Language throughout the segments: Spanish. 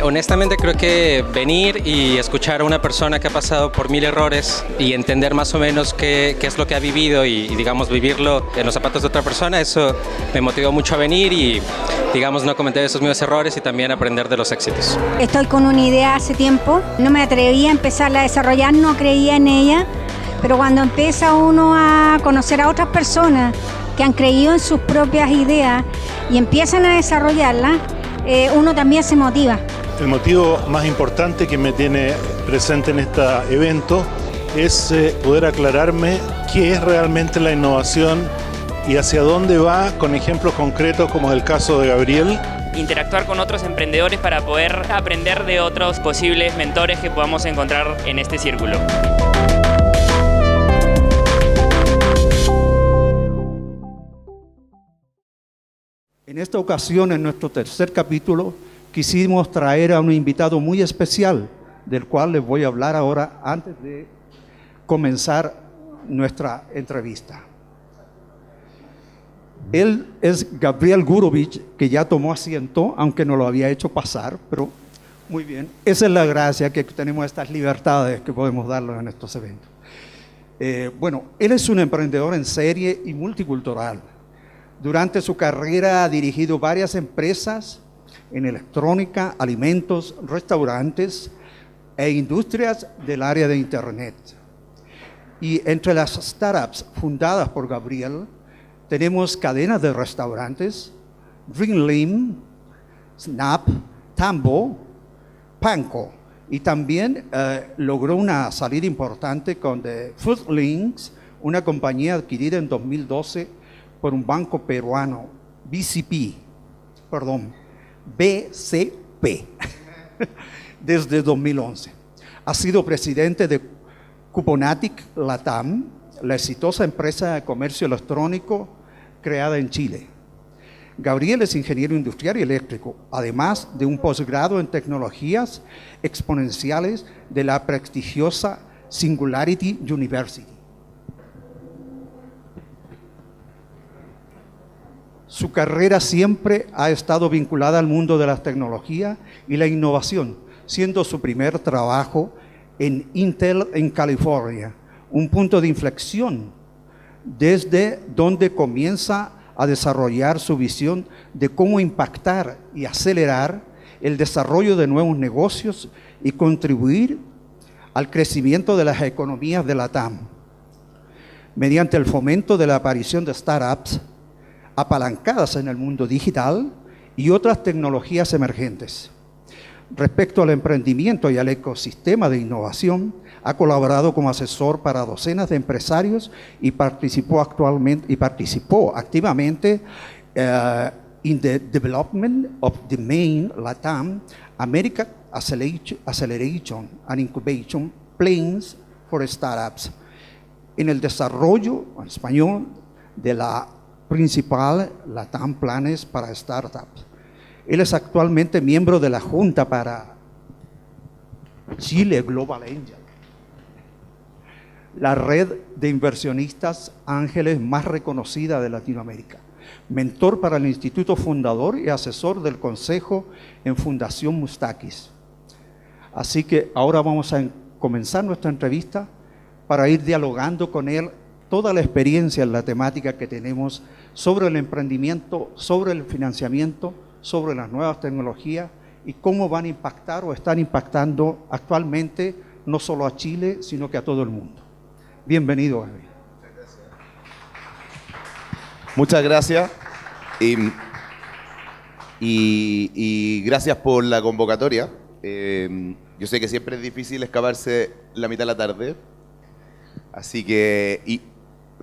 Honestamente creo que venir y escuchar a una persona que ha pasado por 1000 errores y entender más o menos qué es lo que ha vivido y digamos vivirlo en los zapatos de otra persona, eso me motivó mucho a venir y digamos no cometer esos mismos errores y también aprender de los éxitos. Estoy con una idea hace tiempo, no me atrevía a empezarla a desarrollar, no creía en ella, pero cuando empieza uno a conocer a otras personas que han creído en sus propias ideas y empiezan a desarrollarlas, uno también se motiva. El motivo más importante que me tiene presente en este evento es poder aclararme qué es realmente la innovación y hacia dónde va, con ejemplos concretos como el caso de Gabriel. Interactuar con otros emprendedores para poder aprender de otros posibles mentores que podamos encontrar en este círculo. En esta ocasión, en nuestro tercer capítulo, quisimos traer a un invitado muy especial, del cual les voy a hablar ahora antes de comenzar nuestra entrevista. Él es Gabriel Gurevich, que ya tomó asiento, aunque no lo había hecho pasar, pero muy bien. Esa es la gracia, que tenemos estas libertades que podemos darles en estos eventos. Bueno, él es un emprendedor en serie y multicultural. Durante su carrera ha dirigido varias empresas en electrónica, alimentos, restaurantes e industrias del área de Internet. Y entre las startups fundadas por Gabriel tenemos cadenas de restaurantes, Dreamlim, Snap, Tambo, Panko. Y también logró una salida importante con The Foodlinks, una compañía adquirida en 2012 por un banco peruano, BCP, desde 2011. Ha sido presidente de Cuponatic Latam, la exitosa empresa de comercio electrónico creada en Chile. Gabriel es ingeniero industrial y eléctrico, además de un posgrado en tecnologías exponenciales de la prestigiosa Singularity University. Su carrera siempre ha estado vinculada al mundo de la tecnología y la innovación, siendo su primer trabajo en Intel en California, un punto de inflexión desde donde comienza a desarrollar su visión de cómo impactar y acelerar el desarrollo de nuevos negocios y contribuir al crecimiento de las economías de la TAM, mediante el fomento de la aparición de startups apalancadas en el mundo digital y otras tecnologías emergentes. Respecto al emprendimiento y al ecosistema de innovación, ha colaborado como asesor para docenas de empresarios y participó activamente in the development of the main LATAM America Acceleration and Incubation Plans for Startups, en el desarrollo en español de la principal LATAM Planes para Startups. Él es actualmente miembro de la Junta para Chile Global Angel, la red de inversionistas ángeles más reconocida de Latinoamérica, mentor para el Instituto Fundador y asesor del Consejo en Fundación Mustakis. Así que ahora vamos a comenzar nuestra entrevista para ir dialogando con él toda la experiencia en la temática que tenemos sobre el emprendimiento, sobre el financiamiento, sobre las nuevas tecnologías y cómo van a impactar o están impactando actualmente no solo a Chile, sino que a todo el mundo. Bienvenido, Gabriel. Muchas gracias. Y gracias por la convocatoria. Yo sé que siempre es difícil escaparse la mitad de la tarde. Así que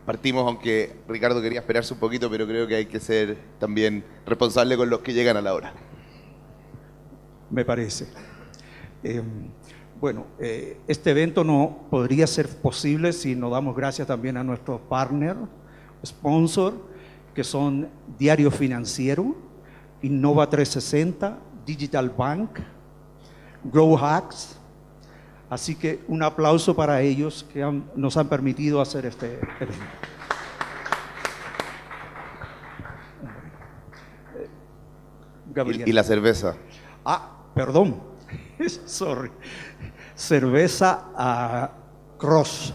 partimos, aunque Ricardo quería esperarse un poquito, pero creo que hay que ser también responsable con los que llegan a la hora. Me parece. Este evento no podría ser posible si no damos gracias también a nuestros partners, sponsors, que son Diario Financiero, Innova 360, Digital Bank, Grow Hacks. Así que un aplauso para ellos que nos han permitido hacer este evento. Gabriel. Y la cerveza. Perdón. Sorry. Cerveza Cross.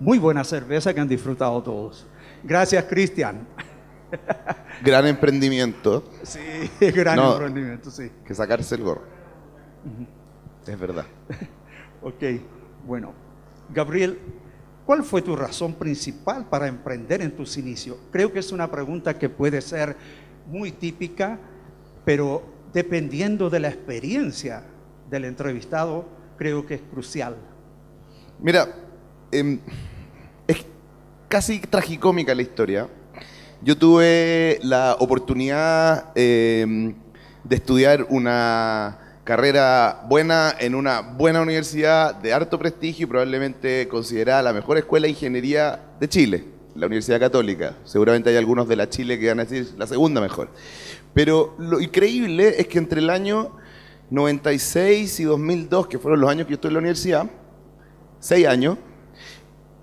Muy buena cerveza que han disfrutado todos. Gracias, Cristian. Gran emprendimiento. Sí, gran emprendimiento, sí. Que sacarse el gorro. Es verdad. Ok, bueno. Gabriel, ¿cuál fue tu razón principal para emprender en tus inicios? Creo que es una pregunta que puede ser muy típica, pero dependiendo de la experiencia del entrevistado, creo que es crucial. Mira, es casi tragicómica la historia. Yo tuve la oportunidad de estudiar una carrera buena en una buena universidad de harto prestigio y probablemente considerada la mejor escuela de ingeniería de Chile, la Universidad Católica. Seguramente hay algunos de la Chile que van a decir la segunda mejor. Pero lo increíble es que entre el año 96 y 2002, que fueron los años que yo estuve en la universidad, 6 años,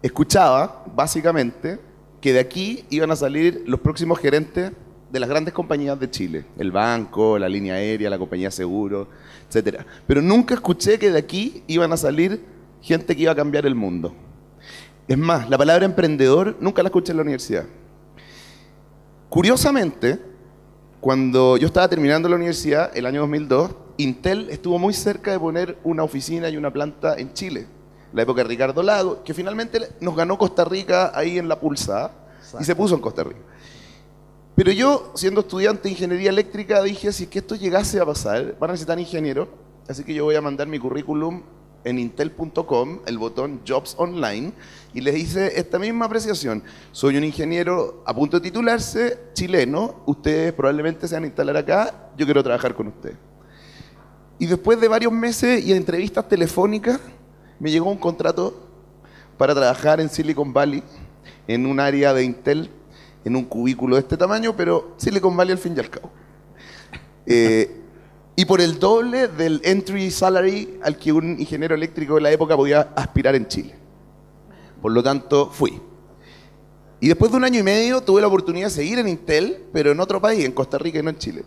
escuchaba básicamente que de aquí iban a salir los próximos gerentes de las grandes compañías de Chile, el banco, la línea aérea, la compañía de seguros, etc. Pero nunca escuché que de aquí iban a salir gente que iba a cambiar el mundo. Es más, la palabra emprendedor nunca la escuché en la universidad. Curiosamente, cuando yo estaba terminando la universidad, el año 2002, Intel estuvo muy cerca de poner una oficina y una planta en Chile. La época de Ricardo Lago, que finalmente nos ganó Costa Rica ahí en la pulsada. Exacto. Y se puso en Costa Rica. Pero yo, siendo estudiante de ingeniería eléctrica, dije, si es que esto llegase a pasar, van a necesitar ingenieros, así que yo voy a mandar mi currículum en intel.com, el botón Jobs Online, y les hice esta misma apreciación. Soy un ingeniero a punto de titularse, chileno, ustedes probablemente se van a instalar acá, yo quiero trabajar con ustedes. Y después de varios meses y de entrevistas telefónicas, me llegó un contrato para trabajar en Silicon Valley, en un área de Intel, en un cubículo de este tamaño, pero Silicon Valley al fin y al cabo. Y por el doble del entry salary al que un ingeniero eléctrico de la época podía aspirar en Chile. Por lo tanto, fui. Y después de 1 año y medio tuve la oportunidad de seguir en Intel, pero en otro país, en Costa Rica y no en Chile.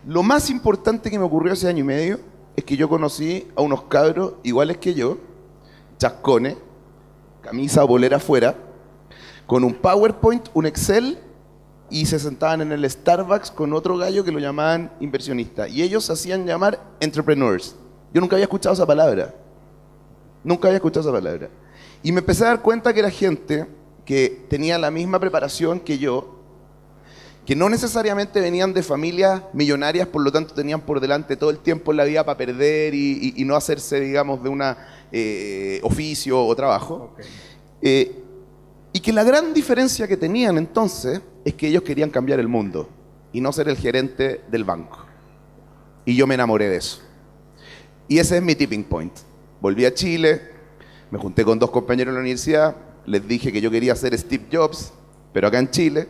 Lo más importante que me ocurrió ese año y medio es que yo conocí a unos cabros iguales que yo, chascones, camisa o polera afuera, con un PowerPoint, un Excel, y se sentaban en el Starbucks con otro gallo que lo llamaban inversionista. Y ellos se hacían llamar entrepreneurs. Yo nunca había escuchado esa palabra. Nunca había escuchado esa palabra. Y me empecé a dar cuenta que era gente que tenía la misma preparación que yo, que no necesariamente venían de familias millonarias, por lo tanto tenían por delante todo el tiempo en la vida para perder y no hacerse, digamos, de un oficio o trabajo. Okay. Y que la gran diferencia que tenían entonces es que ellos querían cambiar el mundo y no ser el gerente del banco. Y yo me enamoré de eso. Y ese es mi tipping point. Volví a Chile, me junté con 2 compañeros en la universidad, les dije que yo quería ser Steve Jobs, pero acá en Chile,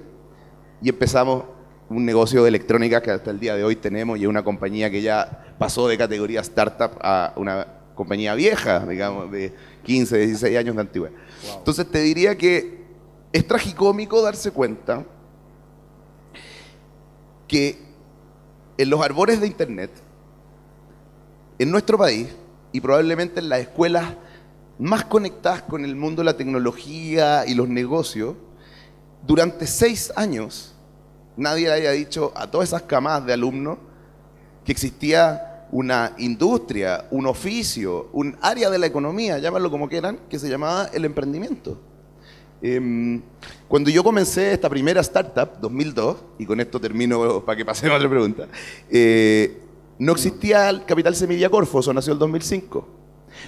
y empezamos un negocio de electrónica que hasta el día de hoy tenemos y es una compañía que ya pasó de categoría startup a una compañía vieja, digamos, de 15, 16 años de antigüedad. Wow. Entonces te diría que es tragicómico darse cuenta que en los arbores de Internet, en nuestro país, y probablemente en las escuelas más conectadas con el mundo de la tecnología y los negocios, durante 6 años, nadie le haya dicho a todas esas camadas de alumnos que existía una industria, un oficio, un área de la economía, llámalo como quieran, que se llamaba el emprendimiento. Cuando yo comencé esta primera startup, 2002, y con esto termino para que pasemos a otra pregunta, no existía el Capital Semilla Corfo, eso nació en el 2005.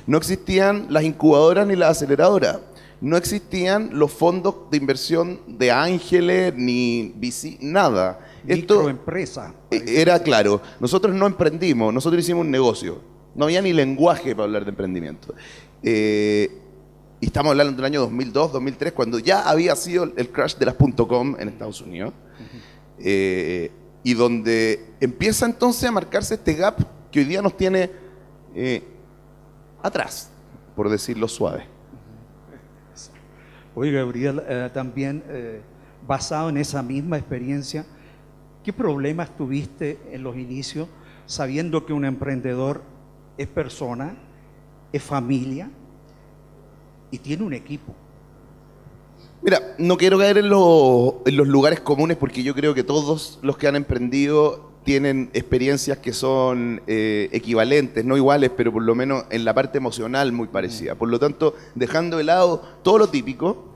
No existían las incubadoras ni las aceleradoras. No existían los fondos de inversión de ángeles ni VC, nada. Microempresa. Era claro, nosotros no emprendimos, nosotros hicimos un negocio. No había ni lenguaje para hablar de emprendimiento. Y estamos hablando del año 2002, 2003, cuando ya había sido el crash de las .com en Estados Unidos. Y donde empieza entonces a marcarse este gap que hoy día nos tiene atrás, por decirlo suave. Oye, Gabriel, también basado en esa misma experiencia, ¿qué problemas tuviste en los inicios sabiendo que un emprendedor es persona, es familia y tiene un equipo. Mira, no quiero caer en los lugares comunes porque yo creo que todos los que han emprendido tienen experiencias que son equivalentes, no iguales, pero por lo menos en la parte emocional muy parecida. Por lo tanto, dejando de lado todo lo típico,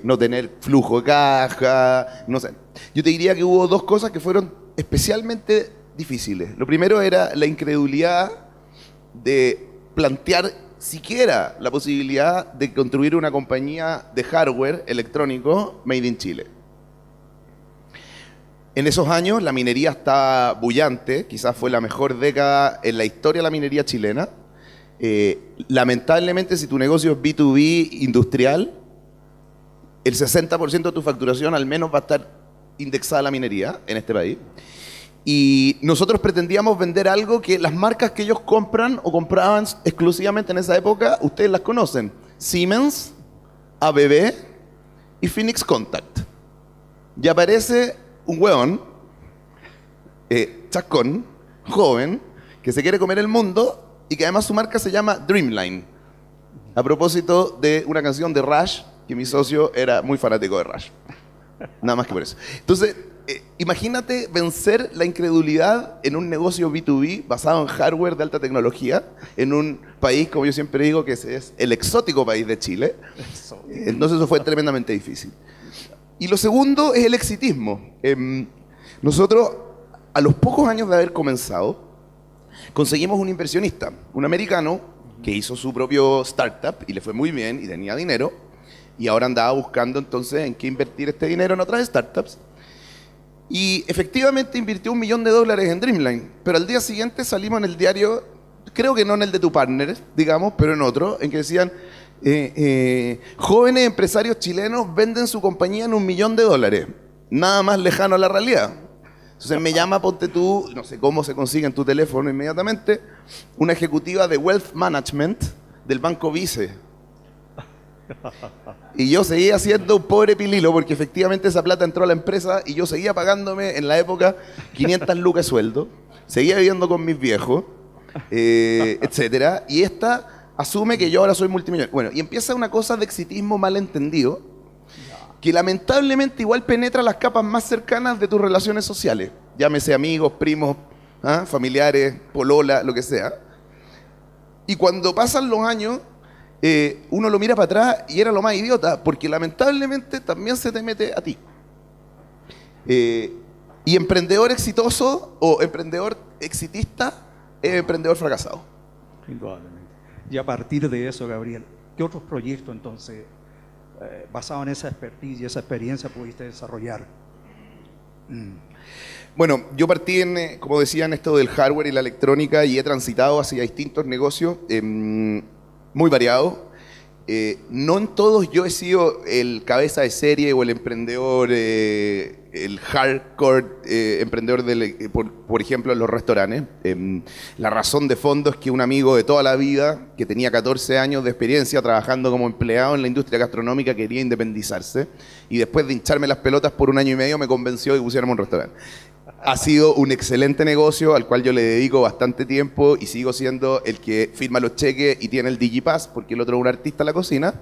no tener flujo de caja, no sé. Yo te diría que hubo dos cosas que fueron especialmente difíciles. Lo primero era la incredulidad de plantear siquiera la posibilidad de construir una compañía de hardware electrónico made in Chile. En esos años la minería estaba bullante, quizás fue la mejor década en la historia de la minería chilena. Lamentablemente, si tu negocio es B2B industrial, el 60% de tu facturación al menos va a estar indexada a la minería en este país. Y nosotros pretendíamos vender algo que las marcas que ellos compran o compraban exclusivamente en esa época, ustedes las conocen. Siemens, ABB y Phoenix Contact. Y aparece un hueón, chascón, joven, que se quiere comer el mundo y que además su marca se llama Dreamline. A propósito de una canción de Rush, que mi socio era muy fanático de Rush. Nada más que por eso. Entonces, imagínate vencer la incredulidad en un negocio B2B basado en hardware de alta tecnología, en un país, como yo siempre digo, que es el exótico país de Chile. Entonces eso fue tremendamente difícil. Y lo segundo es el exitismo. Nosotros, a los pocos años de haber comenzado, conseguimos un inversionista, un americano, que hizo su propio startup y le fue muy bien y tenía dinero, y ahora andaba buscando entonces en qué invertir este dinero en otras startups. Y efectivamente invirtió $1 millón en Dreamline, pero al día siguiente salimos en el diario, creo que no en el de tu partner, digamos, pero en otro, en que decían, jóvenes empresarios chilenos venden su compañía en $1 millón. Nada más lejano a la realidad. Entonces me llama, ponte tú, no sé cómo se consigue en tu teléfono inmediatamente, una ejecutiva de Wealth Management del Banco Vice. Y yo seguía siendo un pobre pililo porque efectivamente esa plata entró a la empresa y yo seguía pagándome en la época 500 lucas de sueldo, seguía viviendo con mis viejos, etcétera, y esta asume que yo ahora soy multimillonario. Bueno, y empieza una cosa de exitismo malentendido que lamentablemente igual penetra las capas más cercanas de tus relaciones sociales, llámese amigos, primos, familiares, polola, lo que sea. Y cuando pasan los años, uno lo mira para atrás y era lo más idiota, porque lamentablemente también se te mete a ti. Y emprendedor exitoso o emprendedor exitista es emprendedor fracasado. Indudablemente. Y a partir de eso, Gabriel, ¿qué otros proyectos entonces, basados en esa expertise y esa experiencia, pudiste desarrollar? Bueno, yo partí como decía, en esto del hardware y la electrónica y he transitado hacia distintos negocios muy variados. No en todos yo he sido el cabeza de serie o el emprendedor, el hardcore emprendedor, por ejemplo, en los restaurantes. La razón de fondo es que un amigo de toda la vida, que tenía 14 años de experiencia trabajando como empleado en la industria gastronómica, quería independizarse y después de hincharme las pelotas por 1 año y medio me convenció de que pusiéramos un restaurante. Ha sido un excelente negocio al cual yo le dedico bastante tiempo y sigo siendo el que firma los cheques y tiene el Digipass porque el otro es un artista en la cocina.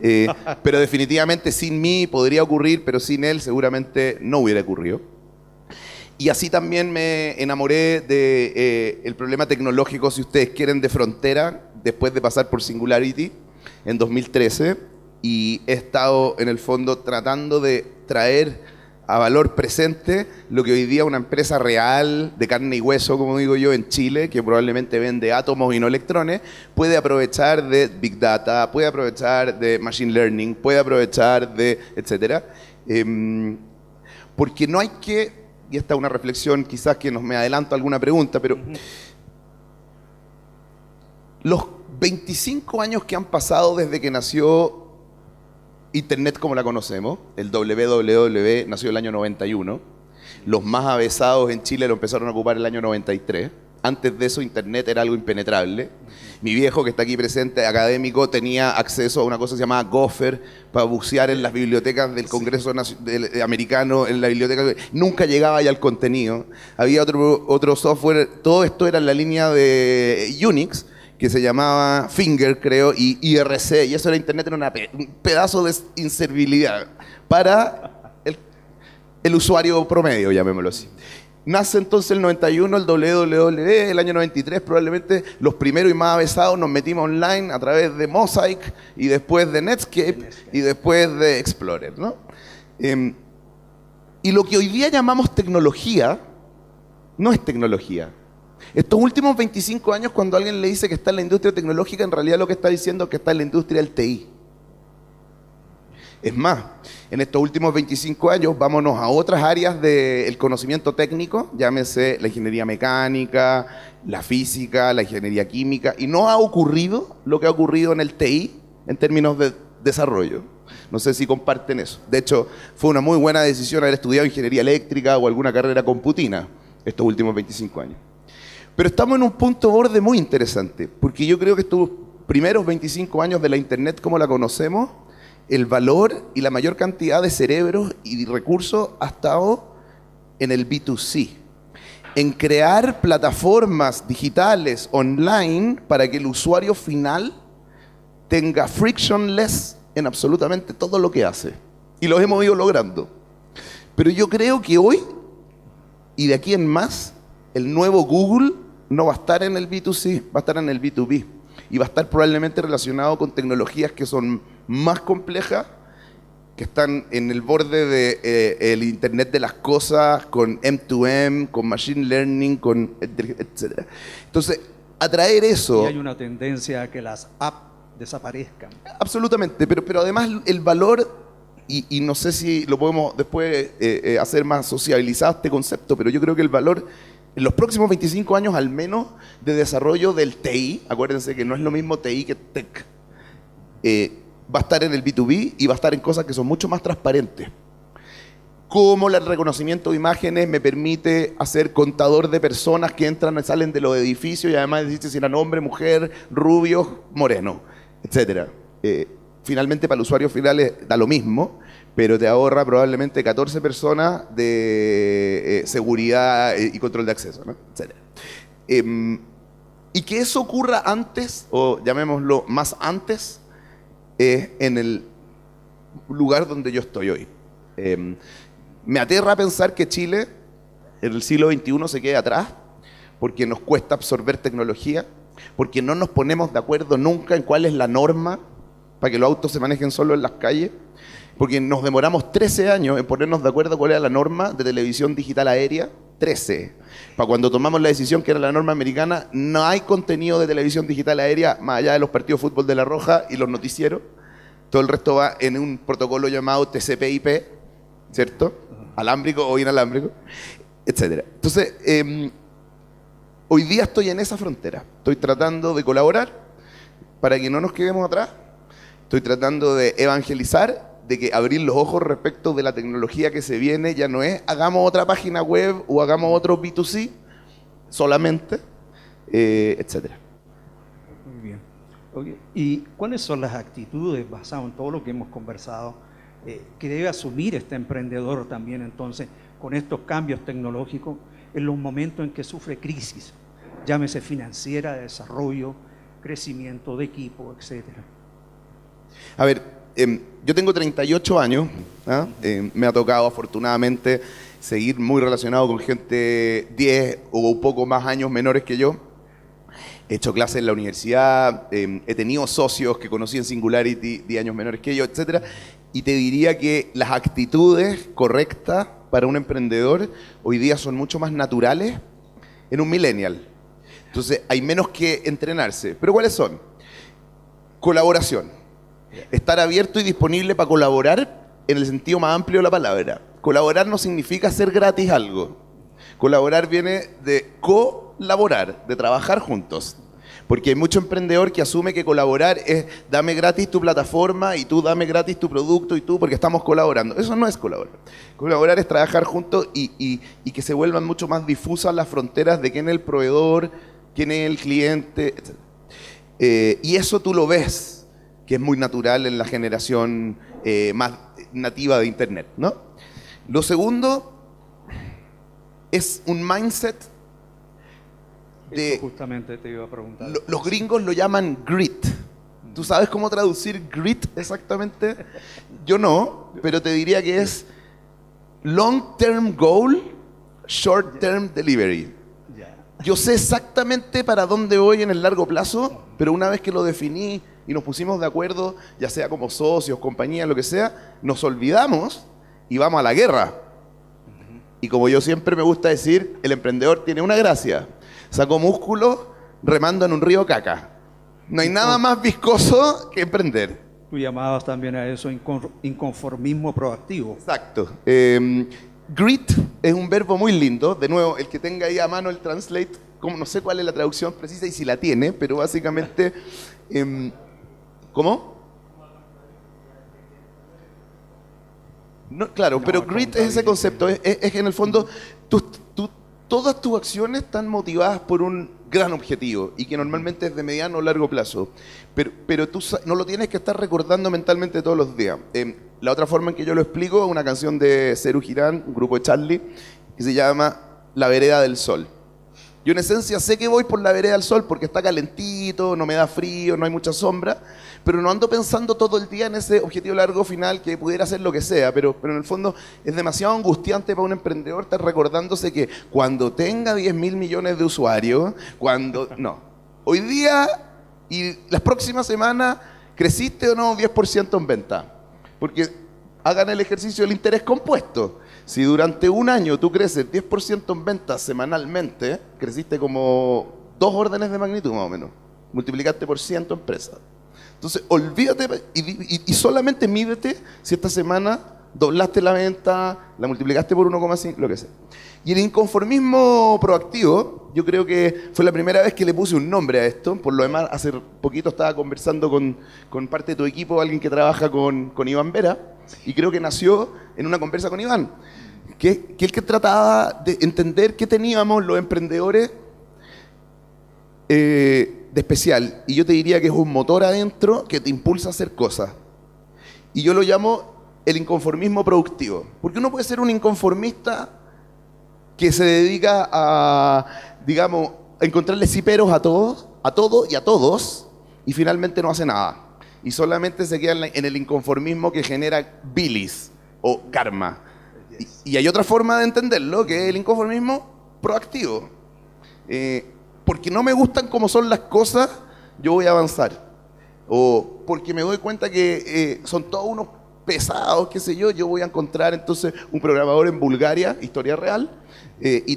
Pero definitivamente sin mí podría ocurrir, pero sin él seguramente no hubiera ocurrido. Y así también me enamoré del problema tecnológico, si ustedes quieren, de frontera, después de pasar por Singularity en 2013. Y he estado en el fondo tratando de traer a valor presente lo que hoy día una empresa real de carne y hueso, como digo yo, en Chile, que probablemente vende átomos y no electrones, puede aprovechar de Big Data, puede aprovechar de Machine Learning, puede aprovechar de etcétera. Porque no hay que, y esta es una reflexión quizás que me adelanto a alguna pregunta, pero los 25 años que han pasado desde que nació Internet como la conocemos, el www nació el año 91, los más avesados en Chile lo empezaron a ocupar el año 93, Antes de eso, Internet era algo impenetrable. Mi viejo, que está aquí presente, académico, tenía acceso a una cosa que se llamaba Gopher para bucear en las bibliotecas del Congreso americano, en la biblioteca. Nunca llegaba ya al contenido. Había otro software, todo esto era en la línea de Unix, que se llamaba Finger, creo, y IRC, y eso era Internet, era un pedazo de inservibilidad para el usuario promedio, llamémoslo así. Nace entonces el 91 el WWE, el año 93 probablemente los primeros y más avesados nos metimos online a través de Mosaic y después de Netscape y después de Explorer, ¿no? Y lo que hoy día llamamos tecnología no es tecnología. Estos últimos 25 años, cuando alguien le dice que está en la industria tecnológica, en realidad lo que está diciendo es que está en la industria del TI. Es más, en estos últimos 25 años, vámonos a otras áreas del conocimiento técnico, llámese la ingeniería mecánica, la física, la ingeniería química, y no ha ocurrido lo que ha ocurrido en el TI en términos de desarrollo. No sé si comparten eso. De hecho, fue una muy buena decisión haber estudiado ingeniería eléctrica o alguna carrera computina estos últimos 25 años. Pero estamos en un punto borde muy interesante, porque yo creo que estos primeros 25 años de la Internet como la conocemos, el valor y la mayor cantidad de cerebros y recursos ha estado en el B2C, en crear plataformas digitales online para que el usuario final tenga frictionless en absolutamente todo lo que hace. Y los hemos ido logrando. Pero yo creo que hoy, y de aquí en más, el nuevo Google no va a estar en el B2C, va a estar en el B2B. Y va a estar probablemente relacionado con tecnologías que son más complejas, que están en el borde de el Internet de las cosas, con M2M, con Machine Learning, con etc. Entonces, atraer eso... Y hay una tendencia a que las apps desaparezcan. Absolutamente, pero además el valor, y no sé si lo podemos después hacer más sociabilizado este concepto, pero yo creo que el valor... En los próximos 25 años al menos de desarrollo del TI, acuérdense que no es lo mismo TI que Tech, va a estar en el B2B y va a estar en cosas que son mucho más transparentes. Como el reconocimiento de imágenes me permite hacer contador de personas que entran y salen de los edificios y además decir si eran hombre, mujer, rubio, moreno, etc. Finalmente para el usuario final da lo mismo, pero te ahorra probablemente 14 personas de seguridad y control de acceso, ¿no? Etc. Y que eso ocurra antes, o llamémoslo más antes, en el lugar donde yo estoy hoy. Me aterra pensar que Chile en el siglo XXI se quede atrás, porque nos cuesta absorber tecnología, porque no nos ponemos de acuerdo nunca en cuál es la norma para que los autos se manejen solo en las calles, porque nos demoramos 13 años en ponernos de acuerdo cuál era la norma de televisión digital aérea, 13. Para cuando tomamos la decisión que era la norma americana, no hay contenido de televisión digital aérea más allá de los partidos de fútbol de La Roja y los noticieros. Todo el resto va en un protocolo llamado TCP/IP, ¿cierto? Alámbrico o inalámbrico, etc. Entonces, hoy día estoy en esa frontera. Estoy tratando de colaborar para que no nos quedemos atrás. Estoy tratando de evangelizar, de que abrir los ojos respecto de la tecnología que se viene ya no es hagamos otra página web o hagamos otro B2C solamente, etcétera. Muy bien. Okay. ¿Y cuáles son las actitudes, basadas en todo lo que hemos conversado, que debe asumir este emprendedor también entonces con estos cambios tecnológicos en los momentos en que sufre crisis, llámese financiera, de desarrollo, crecimiento de equipo, etcétera? A ver, yo tengo 38 años, ¿eh? Me ha tocado afortunadamente seguir muy relacionado con gente 10 o un poco más años menores que yo. He hecho clases en la universidad, he tenido socios que conocí en Singularity 10 años menores que yo, etc. Y te diría que las actitudes correctas para un emprendedor hoy día son mucho más naturales en un millennial. Entonces hay menos que entrenarse. ¿Pero cuáles son? Colaboración. Estar abierto y disponible para colaborar en el sentido más amplio de la palabra. Colaborar no significa hacer gratis algo. Colaborar viene de colaborar, de trabajar juntos. Porque hay mucho emprendedor que asume que colaborar es dame gratis tu plataforma y tú dame gratis tu producto y tú porque estamos colaborando. Eso no es colaborar. Colaborar es trabajar juntos y que se vuelvan mucho más difusas las fronteras de quién es el proveedor, quién es el cliente, etc. Y eso tú lo ves, que es muy natural en la generación más nativa de Internet, ¿no? Lo segundo es un mindset de... Eso justamente te iba a preguntar. Los gringos lo llaman grit. ¿Tú sabes cómo traducir grit exactamente? Yo no, pero te diría que es long term goal, short term delivery. Yo sé exactamente para dónde voy en el largo plazo, pero una vez que lo definí y nos pusimos de acuerdo, ya sea como socios, compañía, lo que sea, nos olvidamos y vamos a la guerra. Y como yo siempre me gusta decir, el emprendedor tiene una gracia. Sacó músculo remando en un río caca. No hay nada más viscoso que emprender. Tú llamabas también a eso inconformismo proactivo. Exacto. Grit es un verbo muy lindo. De nuevo, el que tenga ahí a mano el translate, como no sé cuál es la traducción precisa y si la tiene, pero básicamente... ¿Cómo? No, claro, pero grit es ese concepto. Es que en el fondo todas tus acciones están motivadas por un gran objetivo y que normalmente es de mediano o largo plazo. Pero tú no lo tienes que estar recordando mentalmente todos los días. La otra forma en que yo lo explico es una canción de Serú Girán, un grupo de Charlie, que se llama La Vereda del Sol. Yo en esencia sé que voy por la vereda del sol porque está calentito, no me da frío, no hay mucha sombra, pero no ando pensando todo el día en ese objetivo largo final que pudiera ser lo que sea, pero en el fondo es demasiado angustiante para un emprendedor estar recordándose que cuando tenga 10.000 millones de usuarios, hoy día y las próximas semanas, ¿creciste o no 10% en venta? Porque hagan el ejercicio del interés compuesto. Si durante un año tú creces 10% en ventas semanalmente, creciste como 2 órdenes de magnitud más o menos. Multiplicaste por 100 tu empresa. Entonces, olvídate y solamente mídete si esta semana doblaste la venta, la multiplicaste por 1,5, lo que sea. Y el inconformismo proactivo, yo creo que fue la primera vez que le puse un nombre a esto. Por lo demás, hace poquito estaba conversando con parte de tu equipo, alguien que trabaja con Iván Vera, y creo que nació en una conversa con Iván, que el que trataba de entender qué teníamos los emprendedores de especial. Y yo te diría que es un motor adentro que te impulsa a hacer cosas. Y yo lo llamo el inconformismo productivo. Porque uno puede ser un inconformista que se dedica a, digamos, a encontrarle ciperos a todo y a todos, y finalmente no hace nada. Y solamente se queda en el inconformismo que genera bilis o karma. Y hay otra forma de entenderlo, que es el inconformismo proactivo. Porque no me gustan como son las cosas, yo voy a avanzar. O porque me doy cuenta que son todos unos pesados, qué sé yo voy a encontrar entonces un programador en Bulgaria, historia real, y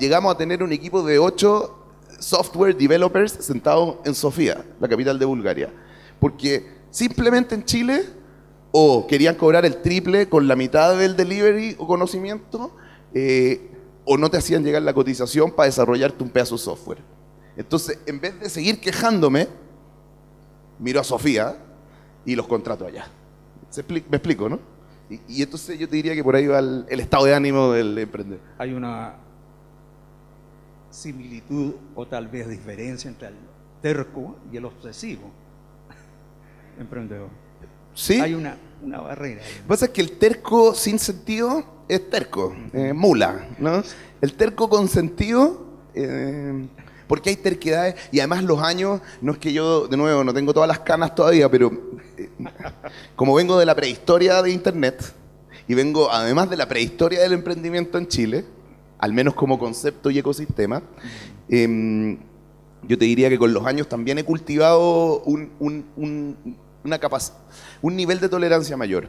llegamos a tener un equipo de 8 software developers sentados en Sofía, la capital de Bulgaria. Porque simplemente en Chile o querían cobrar el triple con la mitad del delivery o conocimiento, o no te hacían llegar la cotización para desarrollarte un pedazo de software. Entonces, en vez de seguir quejándome, miro a Sofía y los contrato allá. ¿Me explico, no? Y entonces yo te diría que por ahí va el estado de ánimo del emprendedor. Hay una similitud o tal vez diferencia entre el terco y el obsesivo emprendedor. ¿Sí? Hay una barrera. Lo que pasa es que el terco sin sentido es terco, mula, ¿no? El terco con sentido, porque hay terquedades, y además los años, no es que yo, de nuevo, no tengo todas las canas todavía, pero como vengo de la prehistoria de Internet, y vengo además de la prehistoria del emprendimiento en Chile, al menos como concepto y ecosistema, yo te diría que con los años también he cultivado un nivel de tolerancia mayor.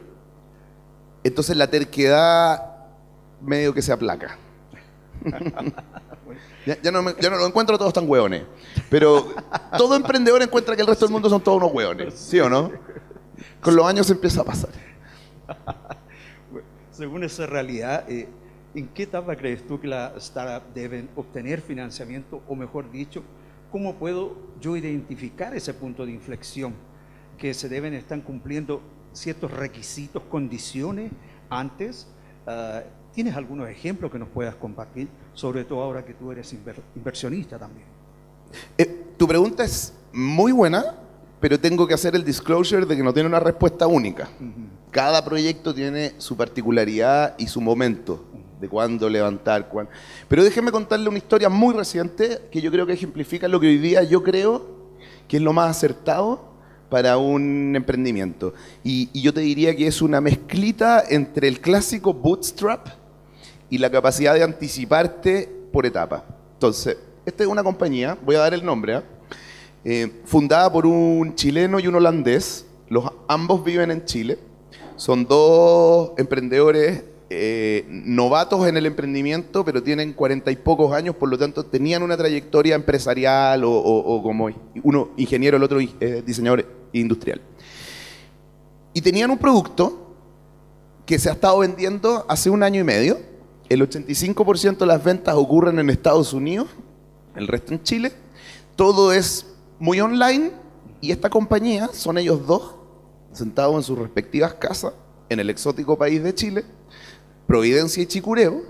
Entonces la terquedad medio que se aplaca. Ya no lo encuentro todos tan hueones. Pero todo emprendedor encuentra que el resto del mundo son todos unos hueones. ¿Sí o no? Con los años empieza a pasar. Según esa realidad, ¿en qué etapa crees tú que las startups deben obtener financiamiento, o mejor dicho, ¿cómo puedo yo identificar ese punto de inflexión? Que se deben estar cumpliendo ciertos requisitos, condiciones antes. ¿Tienes algunos ejemplos que nos puedas compartir? Sobre todo ahora que tú eres inversionista también. Tu pregunta es muy buena, pero tengo que hacer el disclosure de que no tiene una respuesta única. Cada proyecto tiene su particularidad y su momento de cuándo levantar, cuándo. Pero déjeme contarle una historia muy reciente que yo creo que ejemplifica lo que hoy día yo creo que es lo más acertado para un emprendimiento. Y yo te diría que es una mezclita entre el clásico bootstrap y la capacidad de anticiparte por etapa. Entonces, esta es una compañía, voy a dar el nombre, fundada por un chileno y un holandés. Ambos viven en Chile. Son dos emprendedores novatos en el emprendimiento, pero tienen 40 y pocos años, por lo tanto tenían una trayectoria empresarial o como uno ingeniero, el otro diseñador industrial. Y tenían un producto que se ha estado vendiendo hace 1 año y medio. El 85% de las ventas ocurren en Estados Unidos, el resto en Chile. Todo es muy online y esta compañía, son ellos dos, sentados en sus respectivas casas, en el exótico país de Chile, Providencia y Chicureo,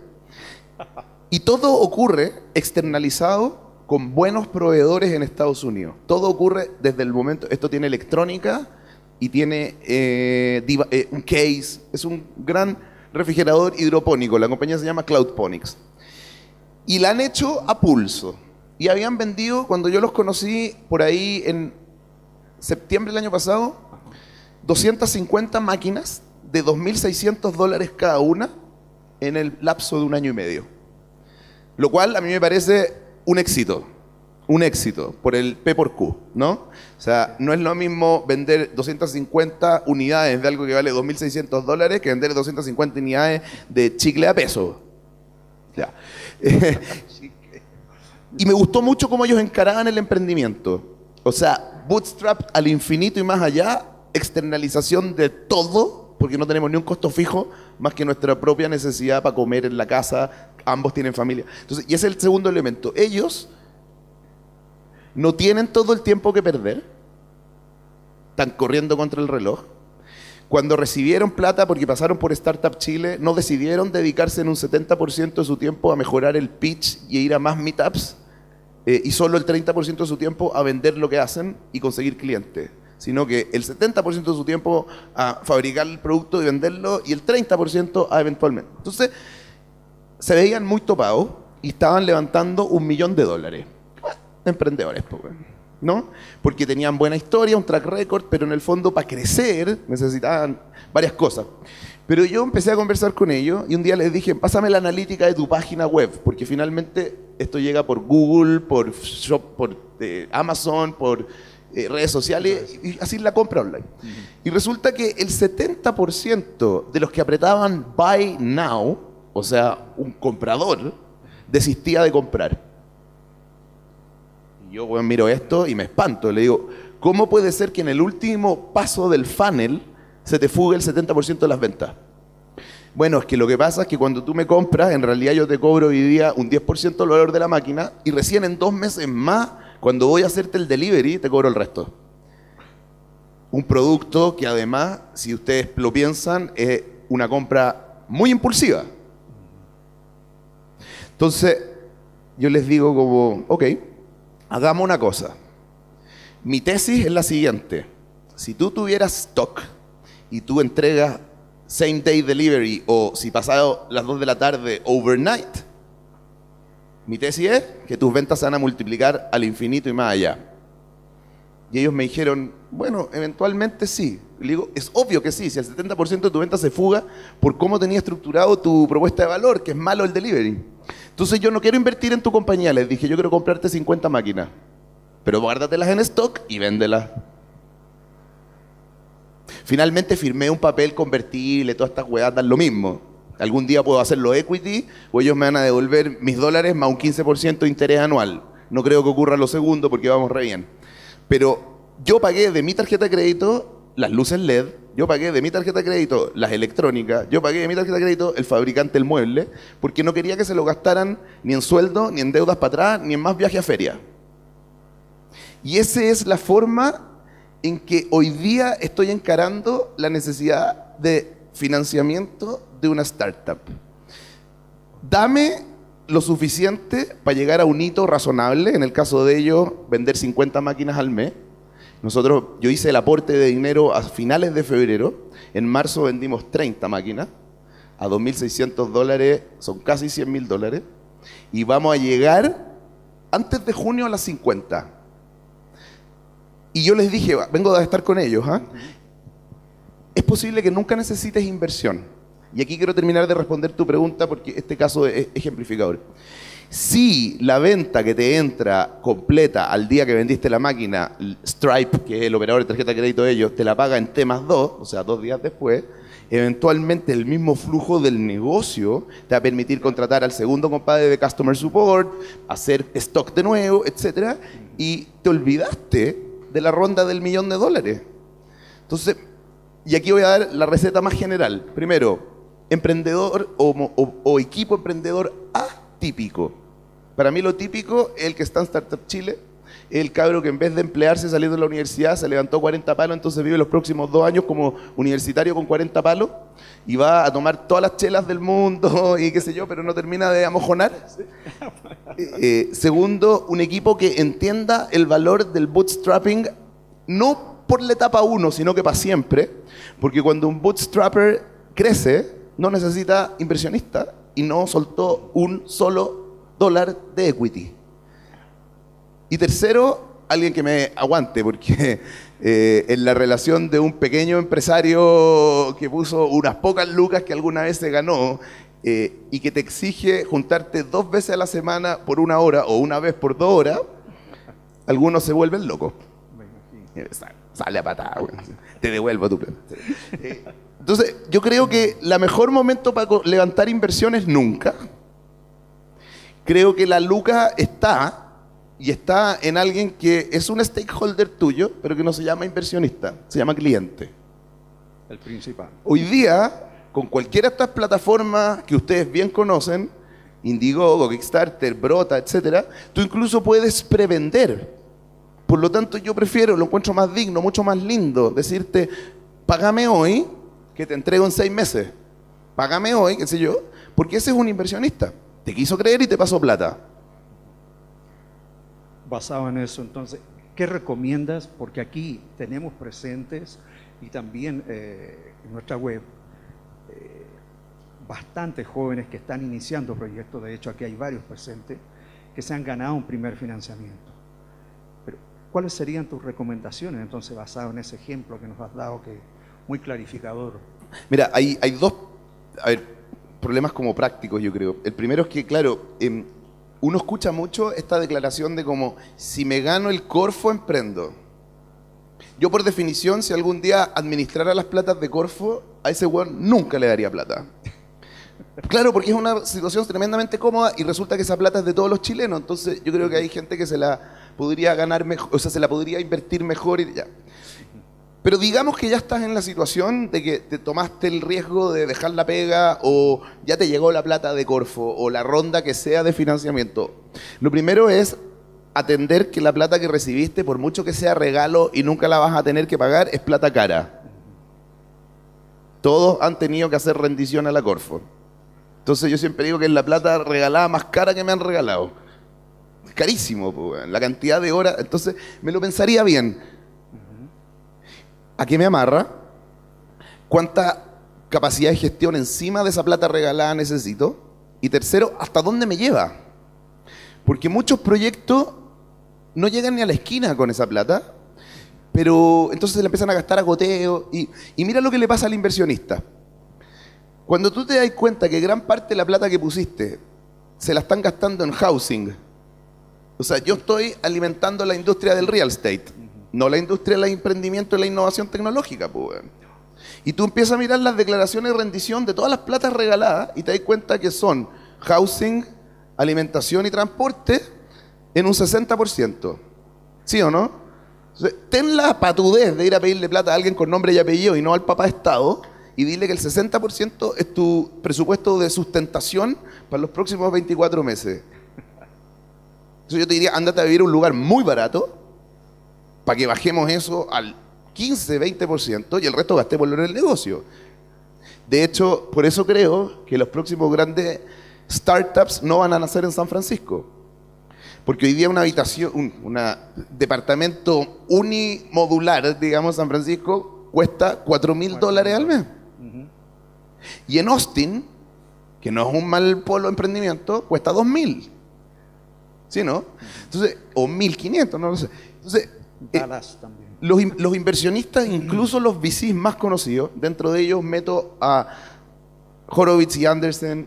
y todo ocurre externalizado con buenos proveedores en Estados Unidos. Todo ocurre desde el momento, esto tiene electrónica y tiene un case, es un gran refrigerador hidropónico, la compañía se llama Cloudponics. Y la han hecho a pulso. Y habían vendido, cuando yo los conocí por ahí en septiembre del año pasado, 250 máquinas de $2.600 cada una en el lapso de 1 año y medio. Lo cual a mí me parece un éxito por el P por Q, ¿no? O sea, no es lo mismo vender 250 unidades de algo que vale $2.600 que vender 250 unidades de chicle a peso. Ya. Y me gustó mucho cómo ellos encaraban el emprendimiento. O sea, bootstrap al infinito y más allá, externalización de todo, porque no tenemos ni un costo fijo, más que nuestra propia necesidad para comer en la casa, ambos tienen familia. Entonces, y ese es el segundo elemento. Ellos no tienen todo el tiempo que perder, están corriendo contra el reloj. Cuando recibieron plata, porque pasaron por Startup Chile, no decidieron dedicarse en un 70% de su tiempo a mejorar el pitch y a ir a más meetups, y solo el 30% de su tiempo a vender lo que hacen y conseguir clientes, sino que el 70% de su tiempo a fabricar el producto y venderlo y el 30% a eventualmente. Entonces, se veían muy topados y estaban levantando $1 millón. Emprendedores, ¿no? Porque tenían buena historia, un track record, pero en el fondo para crecer necesitaban varias cosas. Pero yo empecé a conversar con ellos y un día les dije, pásame la analítica de tu página web, porque finalmente esto llega por Google, por Amazon, por redes sociales, y así la compra online. Y resulta que el 70% de los que apretaban Buy Now, o sea, un comprador, desistía de comprar. Y yo miro esto y me espanto. Le digo, ¿cómo puede ser que en el último paso del funnel se te fugue el 70% de las ventas? Bueno, es que lo que pasa es que cuando tú me compras, en realidad yo te cobro hoy día un 10% del valor de la máquina y recién en 2 meses más, cuando voy a hacerte el delivery, te cobro el resto. Un producto que además, si ustedes lo piensan, es una compra muy impulsiva. Entonces, yo les digo como, ok, hagamos una cosa. Mi tesis es la siguiente. Si tú tuvieras stock y tú entregas same day delivery o si pasado las 2 de la tarde overnight, mi tesis es que tus ventas se van a multiplicar al infinito y más allá. Y ellos me dijeron, bueno, eventualmente sí. Le digo, es obvio que sí, si el 70% de tu venta se fuga por cómo tenías estructurado tu propuesta de valor, que es malo el delivery. Entonces yo no quiero invertir en tu compañía, les dije, yo quiero comprarte 50 máquinas, pero guárdatelas en stock y véndelas. Finalmente firmé un papel convertible, todas estas hueadas dan lo mismo. Algún día puedo hacerlo equity o ellos me van a devolver mis dólares más un 15% de interés anual. No creo que ocurra lo segundo porque vamos re bien. Pero yo pagué de mi tarjeta de crédito las luces LED, yo pagué de mi tarjeta de crédito las electrónicas, yo pagué de mi tarjeta de crédito el fabricante del mueble, porque no quería que se lo gastaran ni en sueldo, ni en deudas para atrás, ni en más viaje a feria. Y esa es la forma en que hoy día estoy encarando la necesidad de financiamiento de una startup. Dame lo suficiente para llegar a un hito razonable, en el caso de ellos, vender 50 máquinas al mes. Yo hice el aporte de dinero a finales de febrero, en marzo vendimos 30 máquinas, a $2.600, son casi $100.000, y vamos a llegar antes de junio a las 50. Y yo les dije, vengo a estar con ellos, ¿eh? Es posible que nunca necesites inversión. Y aquí quiero terminar de responder tu pregunta porque este caso es ejemplificador. Si la venta que te entra completa al día que vendiste la máquina, Stripe, que es el operador de tarjeta de crédito de ellos, te la paga en T+2, o sea, 2 días después, eventualmente el mismo flujo del negocio te va a permitir contratar al segundo compadre de Customer Support, hacer stock de nuevo, etc. Y te olvidaste de la ronda del $1.000.000. Entonces, y aquí voy a dar la receta más general. Primero, emprendedor o equipo emprendedor atípico. Para mí lo típico es el que está en Startup Chile, el cabro que en vez de emplearse saliendo de la universidad se levantó 40 palos, entonces vive los próximos 2 años como universitario con 40 palos y va a tomar todas las chelas del mundo y qué sé yo, pero no termina de amojonar. Segundo, un equipo que entienda el valor del bootstrapping, no por la etapa 1, sino que para siempre, porque cuando un bootstrapper crece, no necesita inversionista y no soltó un solo dólar de equity. Y tercero, alguien que me aguante, porque en la relación de un pequeño empresario que puso unas pocas lucas que alguna vez se ganó y que te exige juntarte 2 veces a la semana por 1 hora o una vez por 2 horas, algunos se vuelven locos. Sale a patada, te devuelvo tu plata. Entonces, yo creo que el mejor momento para levantar inversiones nunca. Creo que la luca está en alguien que es un stakeholder tuyo, pero que no se llama inversionista, se llama cliente. El principal. Hoy día, con cualquiera de estas plataformas que ustedes bien conocen, Indiegogo, Kickstarter, Brota, etc., tú incluso puedes prevender. Por lo tanto, yo lo encuentro más digno, mucho más lindo, decirte, págame hoy, que te entrego en 6 meses. Págame hoy, qué sé yo, porque ese es un inversionista. Te quiso creer y te pasó plata. Basado en eso, entonces, ¿qué recomiendas? Porque aquí tenemos presentes y también en nuestra web bastantes jóvenes que están iniciando proyectos. De hecho, aquí hay varios presentes que se han ganado un primer financiamiento. Pero, ¿cuáles serían tus recomendaciones, entonces, basado en ese ejemplo que nos has dado, que es muy clarificador? Mira, hay 2 problemas como prácticos, yo creo. El primero es que, claro, uno escucha mucho esta declaración de como, si me gano el Corfo, emprendo. Yo, por definición, si algún día administrara las platas de Corfo, a ese weón nunca le daría plata. Claro, porque es una situación tremendamente cómoda y resulta que esa plata es de todos los chilenos. Entonces, yo creo que hay gente que se la podría ganar mejor, o sea, se la podría invertir mejor y ya. Pero digamos que ya estás en la situación de que te tomaste el riesgo de dejar la pega o ya te llegó la plata de Corfo o la ronda que sea de financiamiento. Lo primero es atender que la plata que recibiste, por mucho que sea regalo y nunca la vas a tener que pagar, es plata cara. Todos han tenido que hacer rendición a la Corfo. Entonces yo siempre digo que es la plata regalada más cara que me han regalado. Es carísimo, pues, la cantidad de horas. Entonces me lo pensaría bien. ¿A qué me amarra? ¿Cuánta capacidad de gestión encima de esa plata regalada necesito? Y tercero, ¿hasta dónde me lleva? Porque muchos proyectos no llegan ni a la esquina con esa plata, pero entonces se le empiezan a gastar a goteo. Y mira lo que le pasa al inversionista. Cuando tú te das cuenta que gran parte de la plata que pusiste se la están gastando en housing, o sea, yo estoy alimentando la industria del real estate, no la industria del emprendimiento y la innovación tecnológica, pues. Y tú empiezas a mirar las declaraciones de rendición de todas las platas regaladas y te das cuenta que son housing, alimentación y transporte en un 60%. ¿Sí o no? Entonces, ten la patudez de ir a pedirle plata a alguien con nombre y apellido y no al papá Estado y dile que el 60% es tu presupuesto de sustentación para los próximos 24 meses. Entonces yo te diría, ándate a vivir a un lugar muy barato para que bajemos eso al 15, 20% y el resto gastémoslo en el negocio. De hecho, por eso creo que los próximos grandes startups no van a nacer en San Francisco. Porque hoy día una habitación, un departamento unimodular, digamos, San Francisco, cuesta $4,000 al mes. Y en Austin, que no es un mal polo de emprendimiento, cuesta $2,000. ¿Sí, no? Entonces, o 1,500, no lo sé. Entonces, Dallas también. los inversionistas, incluso los VCs más conocidos, dentro de ellos meto a Horowitz y Anderson,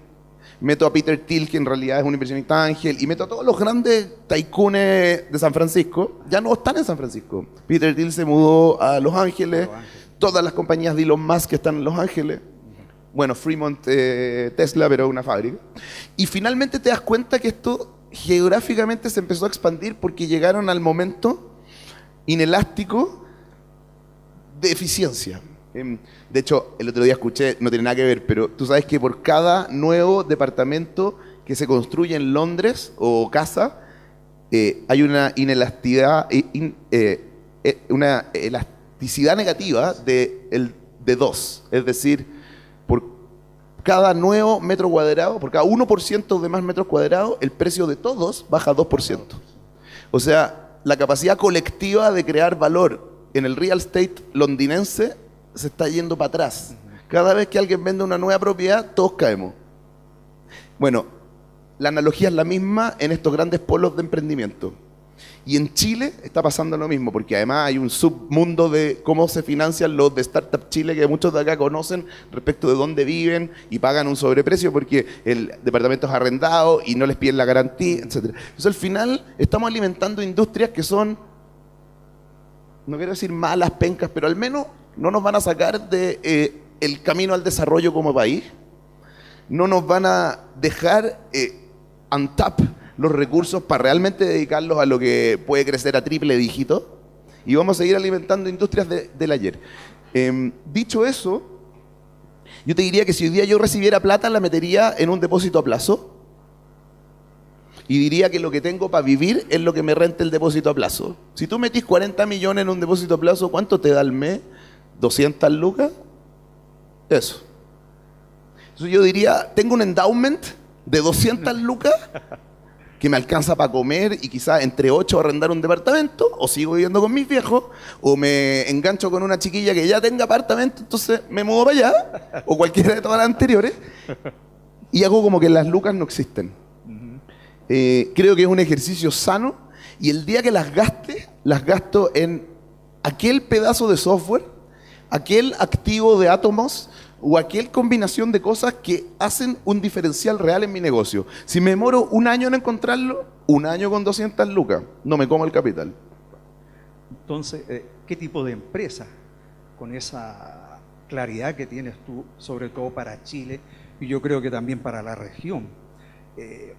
meto a Peter Thiel, que en realidad es un inversionista ángel, y meto a todos los grandes tycoons de San Francisco, ya no están en San Francisco. Peter Thiel se mudó a Los Ángeles, todas las compañías de Elon Musk que están en Los Ángeles, bueno, Fremont, Tesla, pero una fábrica. Y finalmente te das cuenta que esto geográficamente se empezó a expandir porque llegaron al momento inelástico de eficiencia. De hecho, el otro día escuché, no tiene nada que ver, pero tú sabes que por cada nuevo departamento que se construye en Londres o casa, hay una inelasticidad, una elasticidad negativa de 2. Es decir, por cada nuevo metro cuadrado, por cada 1% de más metros cuadrados, el precio de todos baja 2%. O sea, la capacidad colectiva de crear valor en el real estate londinense se está yendo para atrás. Cada vez que alguien vende una nueva propiedad, todos caemos. Bueno, la analogía es la misma en estos grandes polos de emprendimiento. Y en Chile está pasando lo mismo, porque además hay un submundo de cómo se financian los de Startup Chile, que muchos de acá conocen respecto de dónde viven y pagan un sobreprecio porque el departamento es arrendado y no les piden la garantía, etc. Entonces al final estamos alimentando industrias que son, no quiero decir malas, pencas, pero al menos no nos van a sacar de el camino al desarrollo como país, no nos van a dejar untap los recursos para realmente dedicarlos a lo que puede crecer a triple dígito, y vamos a seguir alimentando industrias del ayer. Dicho eso, yo te diría que si hoy día yo recibiera plata, la metería en un depósito a plazo y diría que lo que tengo para vivir es lo que me renta el depósito a plazo. Si tú metís 40 millones en un depósito a plazo, ¿cuánto te da al mes? ¿200 lucas? Eso. Entonces yo diría, tengo un endowment de 200 lucas que me alcanza para comer y quizás entre 8 arrendar un departamento, o sigo viviendo con mis viejos, o me engancho con una chiquilla que ya tenga apartamento, entonces me mudo para allá, o cualquiera de todas las anteriores, y hago como que las lucas no existen. Creo que es un ejercicio sano, y el día que las gaste, las gasto en aquel pedazo de software, aquel activo de átomos, o aquel combinación de cosas que hacen un diferencial real en mi negocio. Si me demoro un año en encontrarlo, un año con 200 lucas, no me como el capital. Entonces, ¿qué tipo de empresa, con esa claridad que tienes tú, sobre todo para Chile, y yo creo que también para la región,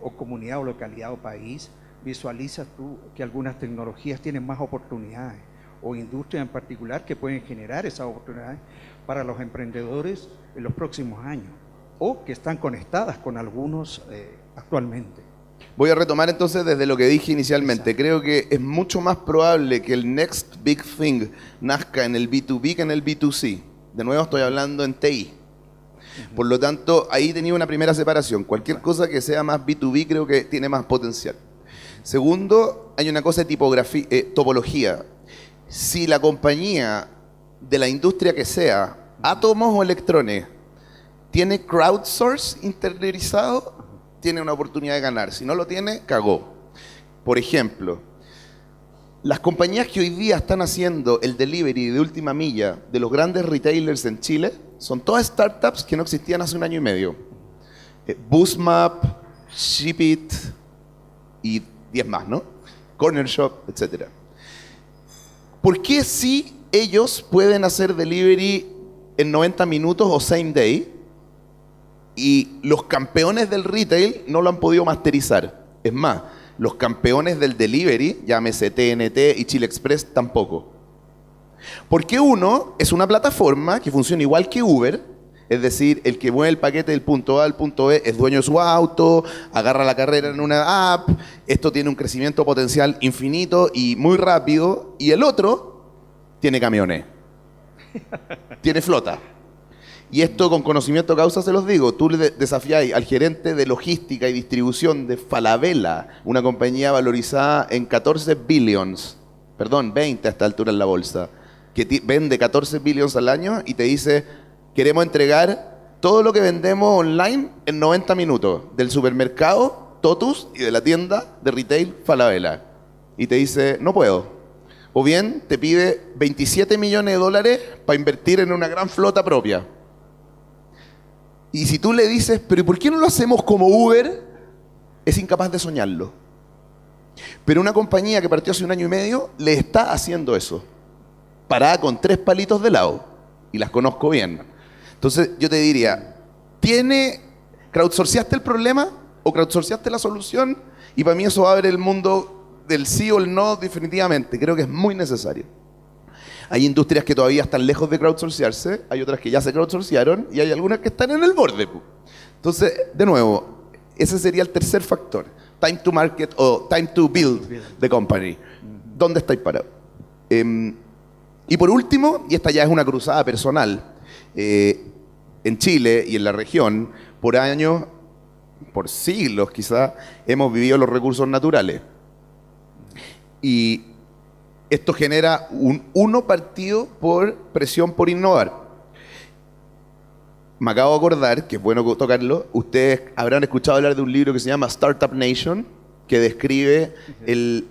o comunidad o localidad o país, visualizas tú que algunas tecnologías tienen más oportunidades, o industrias en particular que pueden generar esas oportunidades para los emprendedores en los próximos años, o que están conectadas con algunos actualmente? Voy a retomar entonces desde lo que dije inicialmente. Exacto. Creo que es mucho más probable que el next big thing nazca en el B2B que en el B2C. De nuevo estoy hablando en TI. Por lo tanto, ahí tenía una primera separación. Cualquier cosa que sea más B2B creo que tiene más potencial. Segundo, hay una cosa de topología. Si la compañía de la industria que sea, átomos o electrones, tiene crowdsource interiorizado, tiene una oportunidad de ganar. Si no lo tiene, cagó. Por ejemplo, las compañías que hoy día están haciendo el delivery de última milla de los grandes retailers en Chile son todas startups que no existían hace un año y medio. Boostmap, Shipit y 10 más, ¿no? Corner Shop, etc. ¿Por qué sí ellos pueden hacer delivery en 90 minutos o same day y los campeones del retail no lo han podido masterizar? Es más, los campeones del delivery, llámese TNT y Chile Express, tampoco. Porque uno es una plataforma que funciona igual que Uber Es decir, el que mueve el paquete del punto A al punto B es dueño de su auto, agarra la carrera en una app, esto tiene un crecimiento potencial infinito y muy rápido, y el otro tiene camiones, tiene flota. Y esto con conocimiento de causa se los digo, tú le desafiáis al gerente de logística y distribución de Falabella, una compañía valorizada en 14 billions, perdón, 20 a esta altura en la bolsa, que vende 14 billions al año y te dice... Queremos entregar todo lo que vendemos online en 90 minutos, del supermercado Totus y de la tienda de retail Falabella. Y te dice, no puedo. O bien te pide 27 millones de dólares para invertir en una gran flota propia. Y si tú le dices, pero ¿y por qué no lo hacemos como Uber? Es incapaz de soñarlo. Pero una compañía que partió hace 1 año y medio le está haciendo eso. Parada con 3 palitos de lado. Y las conozco bien. Entonces yo te diría, ¿crowdsourceaste el problema o crowdsourceaste la solución? Y para mí eso abre el mundo del sí o el no definitivamente. Creo que es muy necesario. Hay industrias que todavía están lejos de crowdsourcearse, hay otras que ya se crowdsourcearon y hay algunas que están en el borde. Entonces, de nuevo, ese sería el tercer factor. Time to market o time to build the company. ¿Dónde estáis parados? Y por último, y esta ya es una cruzada personal, en Chile y en la región, por años, por siglos quizás, hemos vivido los recursos naturales. Y esto genera un uno partido por presión por innovar. Me acabo de acordar, que es bueno tocarlo, ustedes habrán escuchado hablar de un libro que se llama Startup Nation, que describe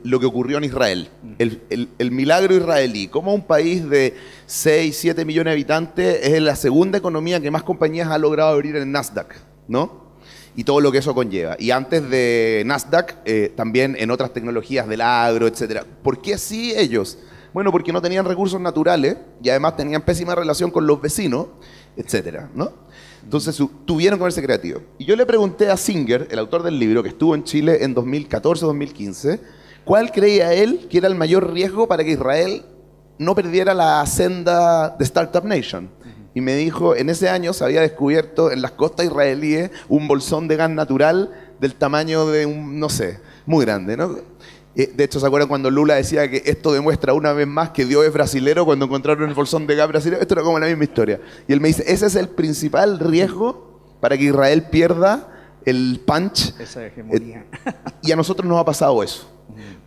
lo que ocurrió en Israel, el milagro israelí, cómo un país de 6, 7 millones de habitantes es la segunda economía que más compañías ha logrado abrir en el Nasdaq, ¿no? Y todo lo que eso conlleva. Y antes de Nasdaq, también en otras tecnologías del agro, etc. ¿Por qué sí ellos? Bueno, porque no tenían recursos naturales y además tenían pésima relación con los vecinos, etc., ¿no? Entonces tuvieron que verse creativos. Y yo le pregunté a Singer, el autor del libro, que estuvo en Chile en 2014-2015, ¿cuál creía él que era el mayor riesgo para que Israel no perdiera la senda de Startup Nation? Y me dijo, en ese año se había descubierto en las costas israelíes un bolsón de gas natural del tamaño de un, no sé, muy grande, ¿no? De hecho, ¿se acuerdan cuando Lula decía que esto demuestra una vez más que Dios es brasilero cuando encontraron el bolsón de gas brasilero? Esto era como la misma historia. Y él me dice, ese es el principal riesgo para que Israel pierda el punch. Esa hegemonía. Y a nosotros nos ha pasado eso.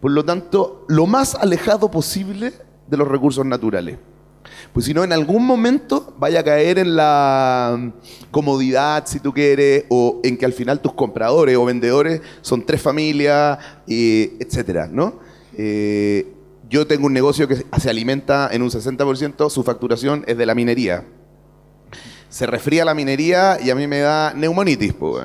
Por lo tanto, lo más alejado posible de los recursos naturales. Pues si no, en algún momento vaya a caer en la comodidad, si tú quieres, o en que al final tus compradores o vendedores son 3 familias, etcétera, ¿no? Yo tengo un negocio que se alimenta en un 60%, su facturación es de la minería. Se resfría la minería y a mí me da neumonitis, pues.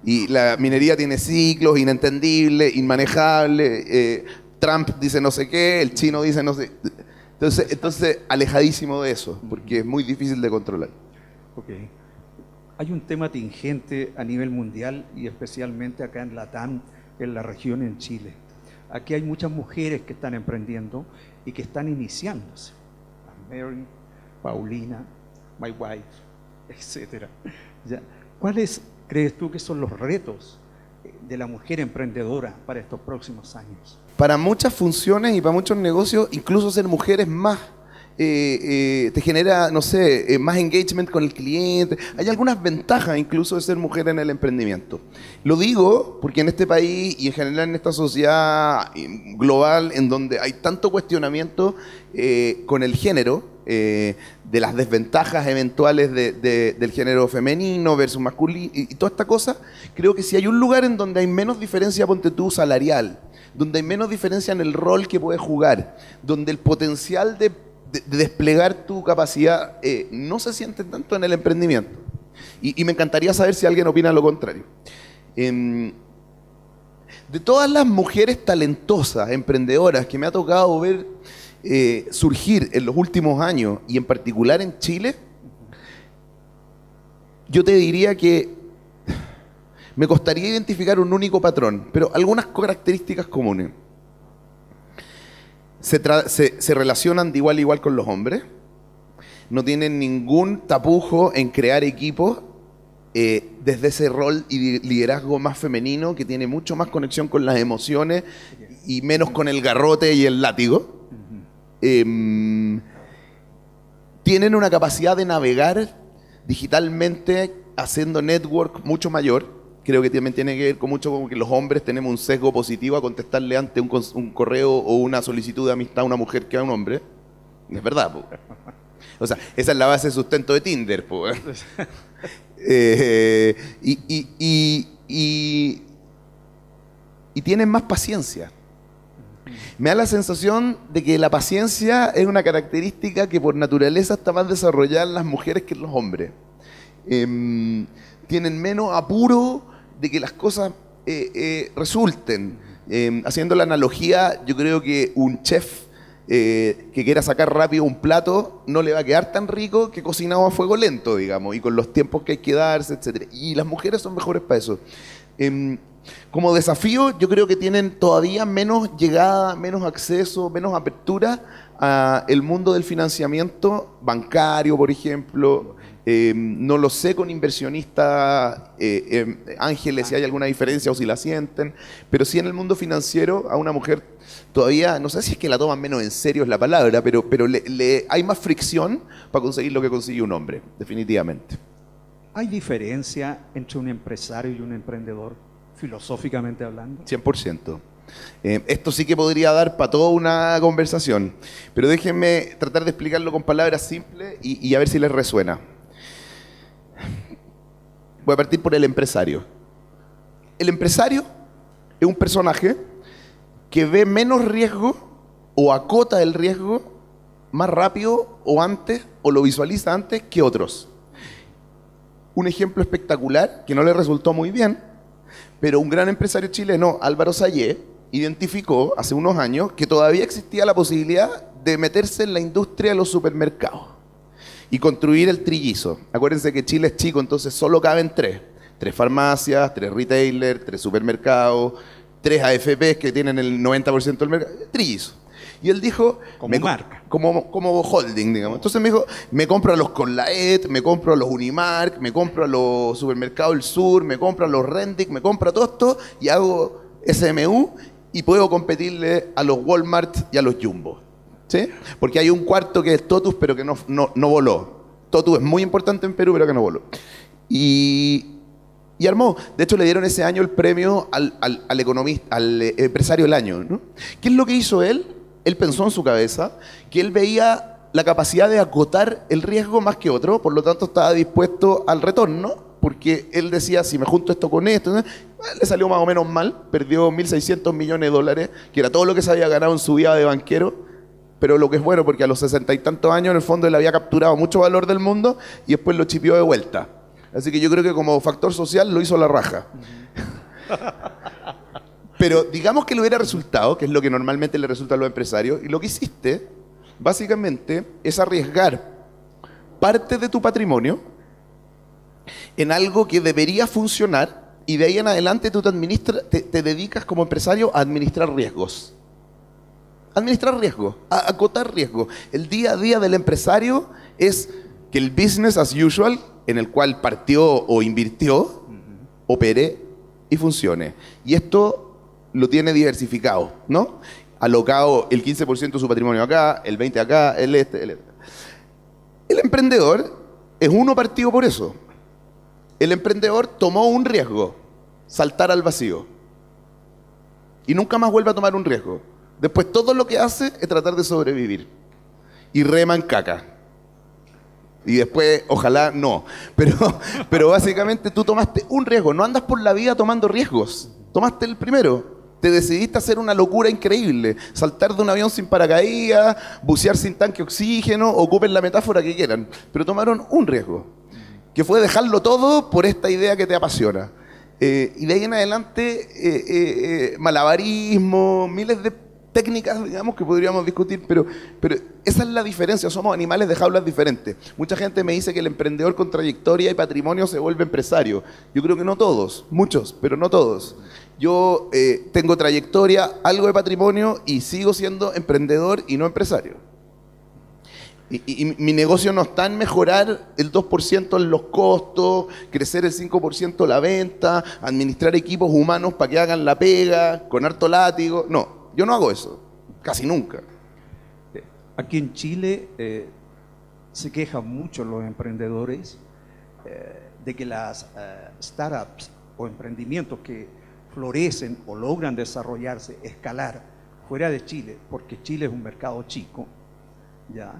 Y la minería tiene ciclos inentendibles, inmanejables. Trump dice no sé qué, el chino dice no sé... Entonces, alejadísimo de eso, porque es muy difícil de controlar. Ok. Hay un tema tingente a nivel mundial y especialmente acá en Latam, en la región, en Chile. Aquí hay muchas mujeres que están emprendiendo y que están iniciándose. Mary, Paulina, my wife, etc. ¿Ya? ¿Cuáles crees tú que son los retos de la mujer emprendedora para estos próximos años? Para muchas funciones y para muchos negocios, incluso ser mujer es más, te genera, no sé, más engagement con el cliente. Hay algunas ventajas incluso de ser mujer en el emprendimiento. Lo digo porque en este país y en general en esta sociedad global en donde hay tanto cuestionamiento con el género, de las desventajas eventuales del género femenino versus masculino y toda esta cosa, creo que si hay un lugar en donde hay menos diferencia, ponte tú, salarial, donde hay menos diferencia en el rol que puedes jugar, donde el potencial de desplegar tu capacidad no se siente tanto en el emprendimiento. Y me encantaría saber si alguien opina lo contrario. De todas las mujeres talentosas, emprendedoras que me ha tocado ver surgir en los últimos años, y en particular en Chile, yo te diría que me costaría identificar un único patrón, pero algunas características comunes. Se relacionan de igual a igual con los hombres, no tienen ningún tapujo en crear equipos desde ese rol y liderazgo más femenino que tiene mucho más conexión con las emociones y menos con el garrote y el látigo. Tienen una capacidad de navegar digitalmente haciendo network mucho mayor. Creo que también tiene que ver con mucho con que los hombres tenemos un sesgo positivo a contestarle ante un correo o una solicitud de amistad a una mujer que a un hombre. Es verdad, po. O sea, esa es la base de sustento de Tinder, po. Y tienen más paciencia. Me da la sensación de que la paciencia es una característica que por naturaleza está más desarrollada en las mujeres que en los hombres. Tienen menos apuro de que las cosas resulten. Haciendo la analogía, yo creo que un chef que quiera sacar rápido un plato no le va a quedar tan rico que cocinado a fuego lento, digamos, y con los tiempos que hay que darse, etc. Y las mujeres son mejores para eso. Como desafío, yo creo que tienen todavía menos llegada, menos acceso, menos apertura al mundo del financiamiento bancario, por ejemplo. No lo sé con inversionistas ángeles si hay alguna diferencia o si la sienten, pero sí en el mundo financiero a una mujer todavía, no sé si es que la toman menos en serio es la palabra, pero hay más fricción para conseguir lo que consigue un hombre, definitivamente. ¿Hay diferencia entre un empresario y un emprendedor, filosóficamente hablando? 100%. Esto sí que podría dar para toda una conversación, pero déjenme tratar de explicarlo con palabras simples y a ver si les resuena. Voy a partir por el empresario. El empresario es un personaje que ve menos riesgo o acota el riesgo más rápido o antes o lo visualiza antes que otros. Un ejemplo espectacular que no le resultó muy bien, pero un gran empresario chileno, Álvaro Sayé, identificó hace unos años que todavía existía la posibilidad de meterse en la industria de los supermercados y construir el trillizo. Acuérdense que Chile es chico, entonces solo caben tres farmacias, 3 retailers, 3 supermercados, 3 AFPs que tienen el 90% del mercado, trillizo. Y él dijo... Como marca. Como holding, digamos. Entonces me dijo, me compro a los Conlaet, me compro a los Unimark, me compro a los Supermercados del Sur, me compro a los Rendic, me compro a todo esto y hago SMU y puedo competirle a los Walmart y a los Jumbo. ¿Sí? Porque hay un cuarto que es Totus, pero que no voló. Totus es muy importante en Perú, pero que no voló. Y armó. De hecho, le dieron ese año el premio al economista, al empresario del año, ¿no? ¿Qué es lo que hizo él? Él pensó en su cabeza que él veía la capacidad de acotar el riesgo más que otro, por lo tanto estaba dispuesto al retorno, porque él decía, si me junto esto con esto, ¿no? Le salió más o menos mal, perdió 1.600 millones de dólares, que era todo lo que se había ganado en su vida de banquero, pero lo que es bueno, porque a los 60 y tantos años en el fondo él había capturado mucho valor del mundo y después lo chipió de vuelta. Así que yo creo que como factor social lo hizo la raja. Pero digamos que le hubiera resultado, que es lo que normalmente le resulta a los empresarios, y lo que hiciste, básicamente, es arriesgar parte de tu patrimonio en algo que debería funcionar y de ahí en adelante tú te dedicas como empresario a administrar riesgos. Administrar riesgo, a acotar riesgo. El día a día del empresario es que el business as usual, en el cual partió o invirtió, opere y funcione. Y esto lo tiene diversificado, ¿no? Alocado el 15% de su patrimonio acá, el 20% acá, el este. El emprendedor es uno partido por eso. El emprendedor tomó un riesgo, saltar al vacío. Y nunca más vuelve a tomar un riesgo. Después todo lo que hace es tratar de sobrevivir. Y rema en caca. Y después, ojalá no. Pero básicamente tú tomaste un riesgo. No andas por la vida tomando riesgos. Tomaste el primero. Te decidiste a hacer una locura increíble. Saltar de un avión sin paracaídas, bucear sin tanque de oxígeno, ocupen la metáfora que quieran. Pero tomaron un riesgo. Que fue dejarlo todo por esta idea que te apasiona. Y de ahí en adelante, malabarismo, miles de técnicas, digamos, que podríamos discutir, pero esa es la diferencia, somos animales de jaulas diferentes. Mucha gente me dice que el emprendedor con trayectoria y patrimonio se vuelve empresario. Yo creo que no todos, muchos, pero no todos. Yo tengo trayectoria, algo de patrimonio y sigo siendo emprendedor y no empresario. Y mi negocio no está en mejorar el 2% en los costos, crecer el 5% la venta, administrar equipos humanos para que hagan la pega, con harto látigo. No, yo no hago eso, casi nunca. Aquí en Chile se quejan mucho los emprendedores de que las startups o emprendimientos que florecen o logran desarrollarse, escalar fuera de Chile, porque Chile es un mercado chico, ya,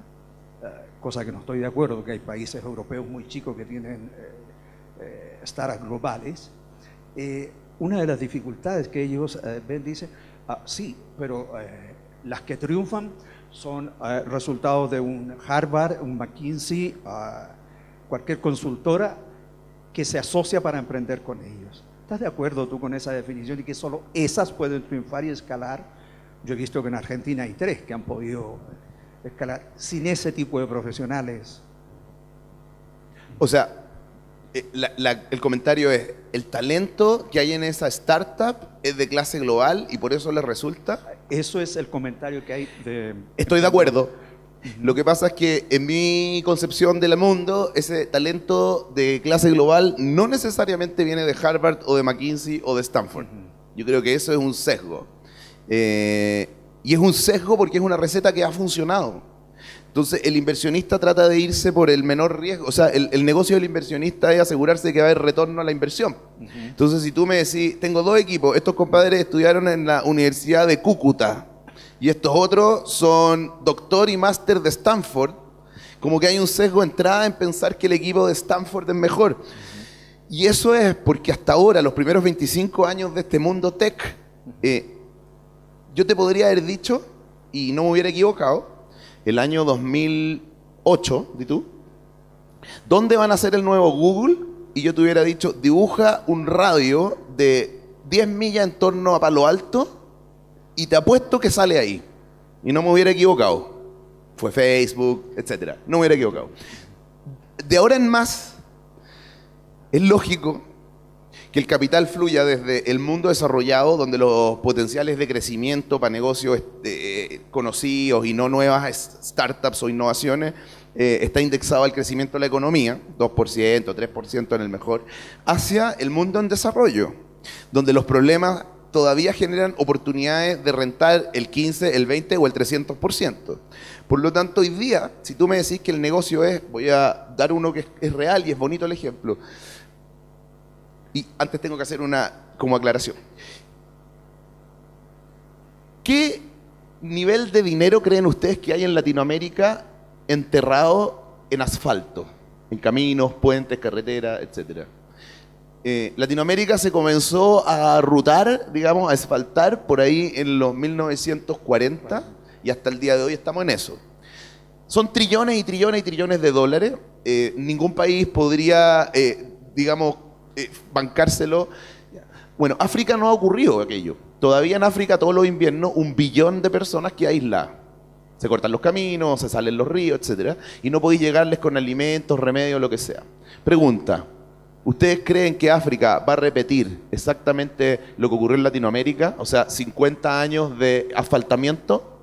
cosa que no estoy de acuerdo, que hay países europeos muy chicos que tienen startups globales. Una de las dificultades que ellos ven, dicen, sí, pero las que triunfan son resultados de un Harvard, un McKinsey, cualquier consultora que se asocia para emprender con ellos. ¿Estás de acuerdo tú con esa definición y que solo esas pueden triunfar y escalar? Yo he visto que en Argentina hay 3 que han podido escalar sin ese tipo de profesionales. O sea, el comentario es, el talento que hay en esa startup es de clase global y por eso les resulta. Eso es el comentario que hay de... Estoy de acuerdo. Lo que pasa es que en mi concepción del mundo, ese talento de clase global no necesariamente viene de Harvard o de McKinsey o de Stanford. Yo creo que eso es un sesgo. Y es un sesgo porque es una receta que ha funcionado. Entonces el inversionista trata de irse por el menor riesgo. O sea, el negocio del inversionista es asegurarse de que va a haber retorno a la inversión. Entonces si tú me decís, tengo 2 equipos, estos compadres estudiaron en la Universidad de Cúcuta y estos otros son doctor y máster de Stanford, como que hay un sesgo de entrada en pensar que el equipo de Stanford es mejor. Y eso es porque hasta ahora, los primeros 25 años de este mundo tech, yo te podría haber dicho, y no me hubiera equivocado, el año 2008, ¿di tú? ¿Dónde van a hacer el nuevo Google? Y yo te hubiera dicho, dibuja un radio de 10 millas en torno a Palo Alto y te apuesto que sale ahí. Y no me hubiera equivocado. Fue Facebook, etc. No me hubiera equivocado. De ahora en más, es lógico que el capital fluya desde el mundo desarrollado, donde los potenciales de crecimiento para negocios conocidos y no nuevas startups o innovaciones está indexado al crecimiento de la economía, 2%, 3% en el mejor, hacia el mundo en desarrollo, donde los problemas todavía generan oportunidades de rentar el 15, el 20 o el 300%. Por lo tanto, hoy día, si tú me decís que el negocio es, voy a dar uno que es real y es bonito el ejemplo, y antes tengo que hacer una como aclaración. ¿Qué nivel de dinero creen ustedes que hay en Latinoamérica enterrado en asfalto? En caminos, puentes, carreteras, etcétera. Latinoamérica se comenzó a rutar, digamos, a asfaltar por ahí en los 1940 y hasta el día de hoy estamos en eso. Son trillones y trillones y trillones de dólares. Ningún país podría, digamos, bancárselo. Bueno, África no ha ocurrido aquello. Todavía en África todos los inviernos 1 billón de personas que aisladas. Se cortan los caminos, se salen los ríos, etcétera, y no podéis llegarles con alimentos, remedios, lo que sea. Pregunta, ¿ustedes creen que África va a repetir exactamente lo que ocurrió en Latinoamérica? O sea, 50 años de asfaltamiento.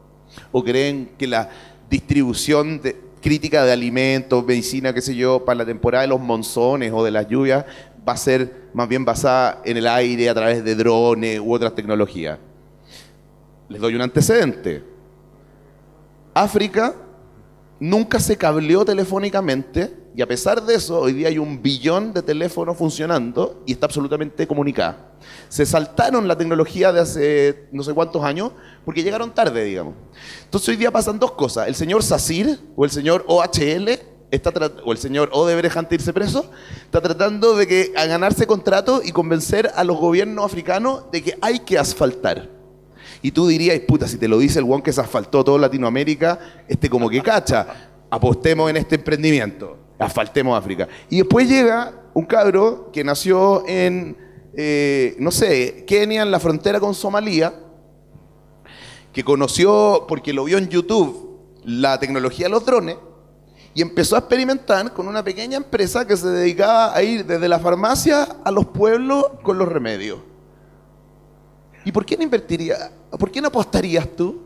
¿O creen que la distribución crítica de alimentos, medicina, qué sé yo, para la temporada de los monzones o de las lluvias va a ser más bien basada en el aire a través de drones u otras tecnologías? Les doy un antecedente. África nunca se cableó telefónicamente y a pesar de eso, hoy día hay 1 billón de teléfonos funcionando y está absolutamente comunicada. Se saltaron la tecnología de hace no sé cuántos años porque llegaron tarde, digamos. Entonces hoy día pasan 2 cosas. El señor Sacir o el señor OHL o el señor Odebrecht antes de irse preso, está tratando de a ganarse contratos y convencer a los gobiernos africanos de que hay que asfaltar. Y tú dirías, puta, si te lo dice el guan que se asfaltó todo Latinoamérica, como que cacha, apostemos en este emprendimiento, asfaltemos África. Y después llega un cabro que nació en, no sé, Kenia, en la frontera con Somalia, que conoció, porque lo vio en YouTube, la tecnología de los drones, y empezó a experimentar con una pequeña empresa que se dedicaba a ir desde la farmacia a los pueblos con los remedios. ¿Y por qué no invertiría? ¿Por qué no apostarías tú?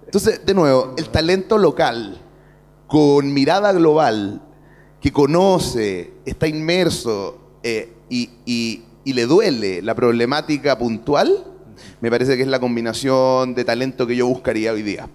Entonces, de nuevo, el talento local. con mirada global, que conoce, está inmerso y le duele la problemática puntual, me parece que es la combinación de talento que yo buscaría hoy día.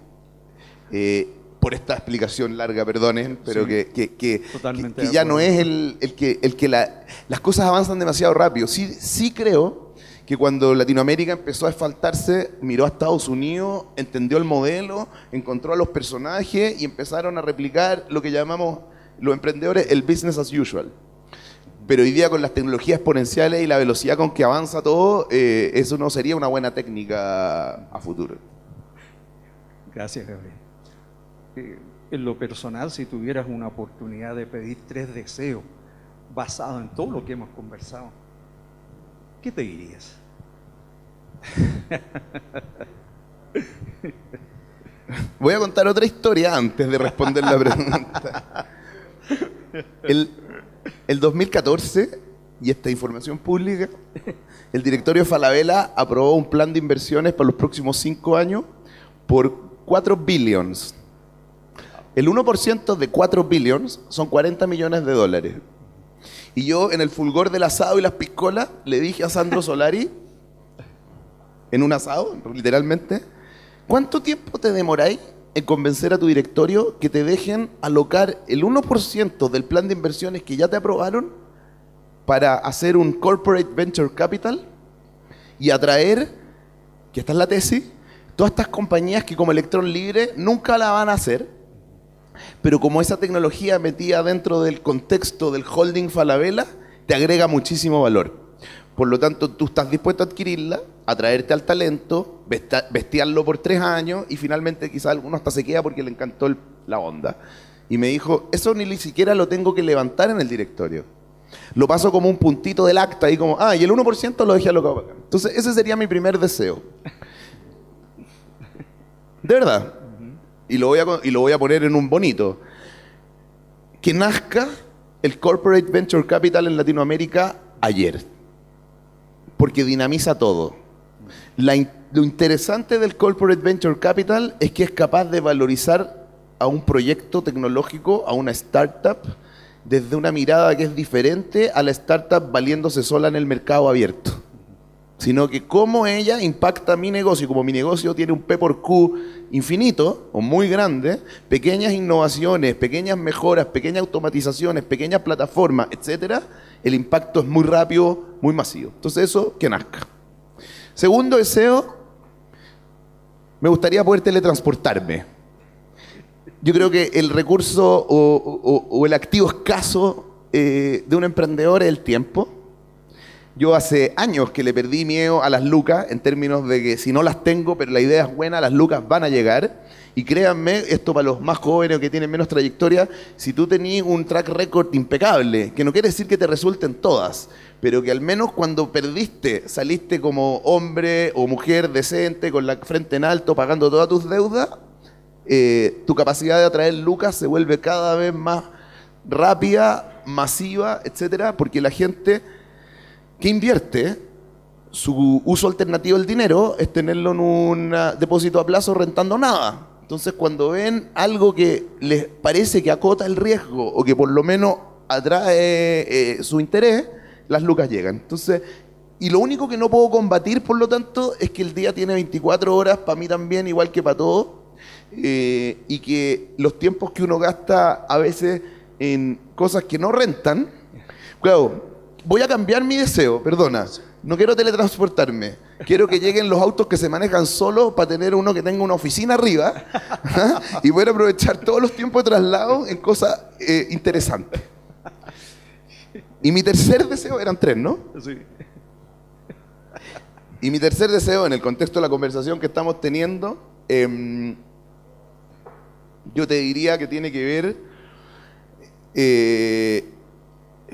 Por esta explicación larga, perdonen, pero Sí, que totalmente ya de no acuerdo. es el que las cosas avanzan demasiado rápido. Sí creo que cuando Latinoamérica empezó a asfaltarse, miró a Estados Unidos, entendió el modelo, encontró a los personajes y empezaron a replicar lo que llamamos los emprendedores el business as usual. Pero hoy día con las tecnologías exponenciales y la velocidad con que avanza todo, eso no sería una buena técnica a futuro. Gracias, Gabriel. En lo personal, si tuvieras una oportunidad de pedir 3 deseos basados en todo lo que hemos conversado, ¿qué te dirías? Voy a contar otra historia antes de responder la pregunta. El 2014, y esta información pública, el directorio de Falabella aprobó un plan de inversiones para los próximos 5 años por 4 billions. El 1% de 4 billions son 40 millones de dólares. Y yo, en el fulgor del asado y las piscolas, le dije a Sandro Solari, en un asado, literalmente, ¿cuánto tiempo te demoráis en convencer a tu directorio que te dejen alocar el 1% del plan de inversiones que ya te aprobaron para hacer un corporate venture capital y atraer, que esta es la tesis, todas estas compañías que como Electrón Libre nunca la van a hacer, pero como esa tecnología metida dentro del contexto del holding Falabella, te agrega muchísimo valor. Por lo tanto, tú estás dispuesto a adquirirla, atraerte al talento, bestiarlo por 3 años y finalmente quizás alguno hasta se queda porque le encantó la onda. Y me dijo, eso ni siquiera lo tengo que levantar en el directorio. Lo paso como un puntito del acta y como, y el 1% lo dejé alocado para acá. Entonces, ese sería mi primer deseo. De verdad. Y lo voy a poner en un bonito. Que nazca el Corporate Venture Capital en Latinoamérica ayer. Porque dinamiza todo. Lo interesante del Corporate Venture Capital es que es capaz de valorizar a un proyecto tecnológico, a una startup, desde una mirada que es diferente a la startup valiéndose sola en el mercado abierto. Sino que cómo ella impacta mi negocio, como mi negocio tiene un P por Q infinito o muy grande, pequeñas innovaciones, pequeñas mejoras, pequeñas automatizaciones, pequeñas plataformas, etcétera, el impacto es muy rápido, muy masivo. Entonces eso, que nazca. Segundo deseo, me gustaría poder teletransportarme. Yo creo que el recurso o el activo escaso de un emprendedor es el tiempo. Yo hace años que le perdí miedo a las lucas en términos de que si no las tengo, pero la idea es buena, las lucas van a llegar. Y créanme, esto para los más jóvenes o que tienen menos trayectoria, si tú tenés un track record impecable, que no quiere decir que te resulten todas, pero que al menos cuando perdiste, saliste como hombre o mujer decente, con la frente en alto, pagando todas tus deudas, tu capacidad de atraer lucas se vuelve cada vez más rápida, masiva, etcétera, porque la gente que invierte, su uso alternativo del dinero es tenerlo en un depósito a plazo rentando nada. Entonces, cuando ven algo que les parece que acota el riesgo o que por lo menos atrae su interés, las lucas llegan. Entonces, y lo único que no puedo combatir, por lo tanto, es que el día tiene 24 horas, para mí también, igual que para todos, y que los tiempos que uno gasta a veces en cosas que no rentan, claro, voy a cambiar mi deseo, perdona. No quiero teletransportarme. Quiero que lleguen los autos que se manejan solos para tener uno que tenga una oficina arriba y poder aprovechar todos los tiempos de traslado en cosas interesantes. Y mi tercer deseo, eran 3, ¿no? Sí. Y mi tercer deseo, en el contexto de la conversación que estamos teniendo, yo te diría que tiene que ver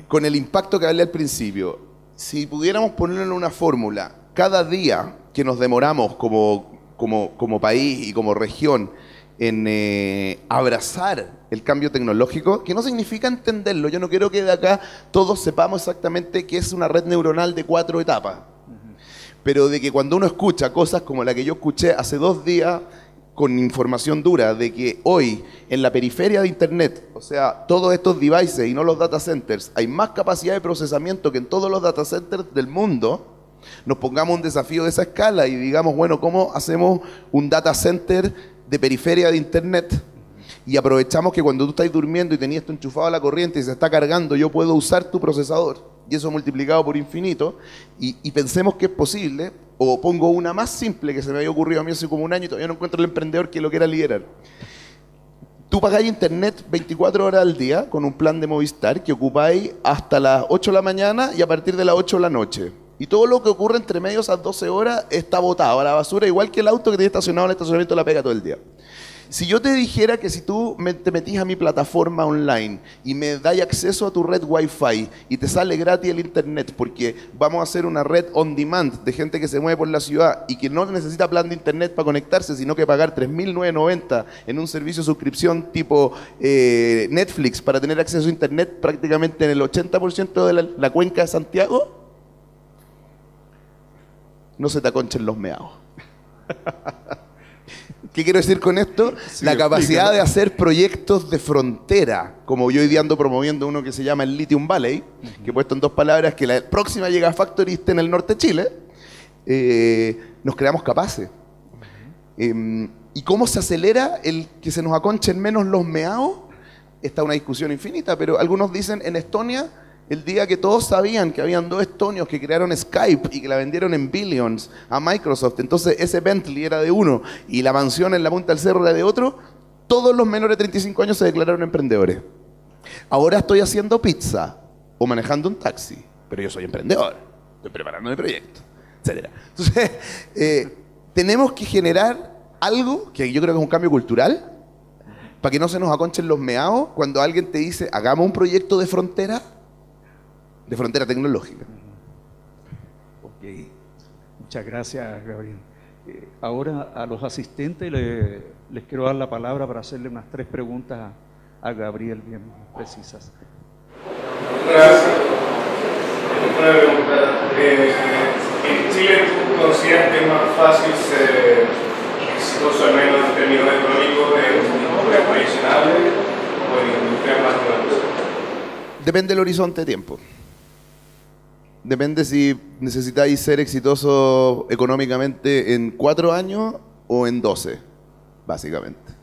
con el impacto que hablé al principio. Si pudiéramos ponerlo en una fórmula, cada día que nos demoramos como país y como región en abrazar el cambio tecnológico, que no significa entenderlo. Yo no quiero que de acá todos sepamos exactamente qué es una red neuronal de 4 etapas. Pero de que cuando uno escucha cosas como la que yo escuché hace 2 días, con información dura de que hoy en la periferia de Internet, o sea, todos estos devices y no los data centers, hay más capacidad de procesamiento que en todos los data centers del mundo, nos pongamos un desafío de esa escala y digamos, bueno, ¿cómo hacemos un data center de periferia de Internet? Y aprovechamos que cuando tú estás durmiendo y tenías esto enchufado a la corriente y se está cargando, yo puedo usar tu procesador, y eso multiplicado por infinito, y pensemos que es posible. O pongo una más simple que se me había ocurrido a mí hace como un año y todavía no encuentro el emprendedor que lo quiera liderar. Tú pagáis internet 24 horas al día con un plan de Movistar que ocupáis hasta las 8 de la mañana y a partir de las 8 de la noche. Y todo lo que ocurre entre medio de esas 12 horas está botado a la basura, igual que el auto que tiene estacionado en el estacionamiento de la pega todo el día. Si yo te dijera que si tú te metís a mi plataforma online y me dais acceso a tu red Wi-Fi y te sale gratis el internet porque vamos a hacer una red on demand de gente que se mueve por la ciudad y que no necesita plan de internet para conectarse, sino que pagar 3.990 en un servicio de suscripción tipo Netflix para tener acceso a internet prácticamente en el 80% de la cuenca de Santiago, no se te aconchen los meados. ¿Qué quiero decir con esto? Sí, la capacidad de hacer proyectos de frontera, como yo hoy día ando promoviendo uno que se llama el Lithium Valley, que he puesto en 2 palabras, que la próxima Gigafactory esté en el norte de Chile, nos creamos capaces. ¿Y cómo se acelera el que se nos aconchen menos los meados? Esta es una discusión infinita, pero algunos dicen en Estonia, el día que todos sabían que habían 2 estonios que crearon Skype y que la vendieron en billions a Microsoft, entonces ese Bentley era de uno y la mansión en la punta del cerro era de otro, todos los menores de 35 años se declararon emprendedores. Ahora estoy haciendo pizza o manejando un taxi, pero yo soy emprendedor, estoy preparando mi proyecto, etc. Entonces, tenemos que generar algo que yo creo que es un cambio cultural para que no se nos aconchen los meados cuando alguien te dice, hagamos un proyecto de frontera tecnológica. Ok, muchas gracias, Gabriel. Ahora a los asistentes les quiero dar la palabra para hacerle unas 3 preguntas a Gabriel bien precisas. Gracias. Una pregunta. ¿En Chile tú consideras que es más fácil ser exitoso, al menos en términos económicos, en industrias tradicionales o en industrias más nuevas? Depende del horizonte de tiempo. Depende si necesitáis ser exitoso económicamente en 4 años o en 12, básicamente.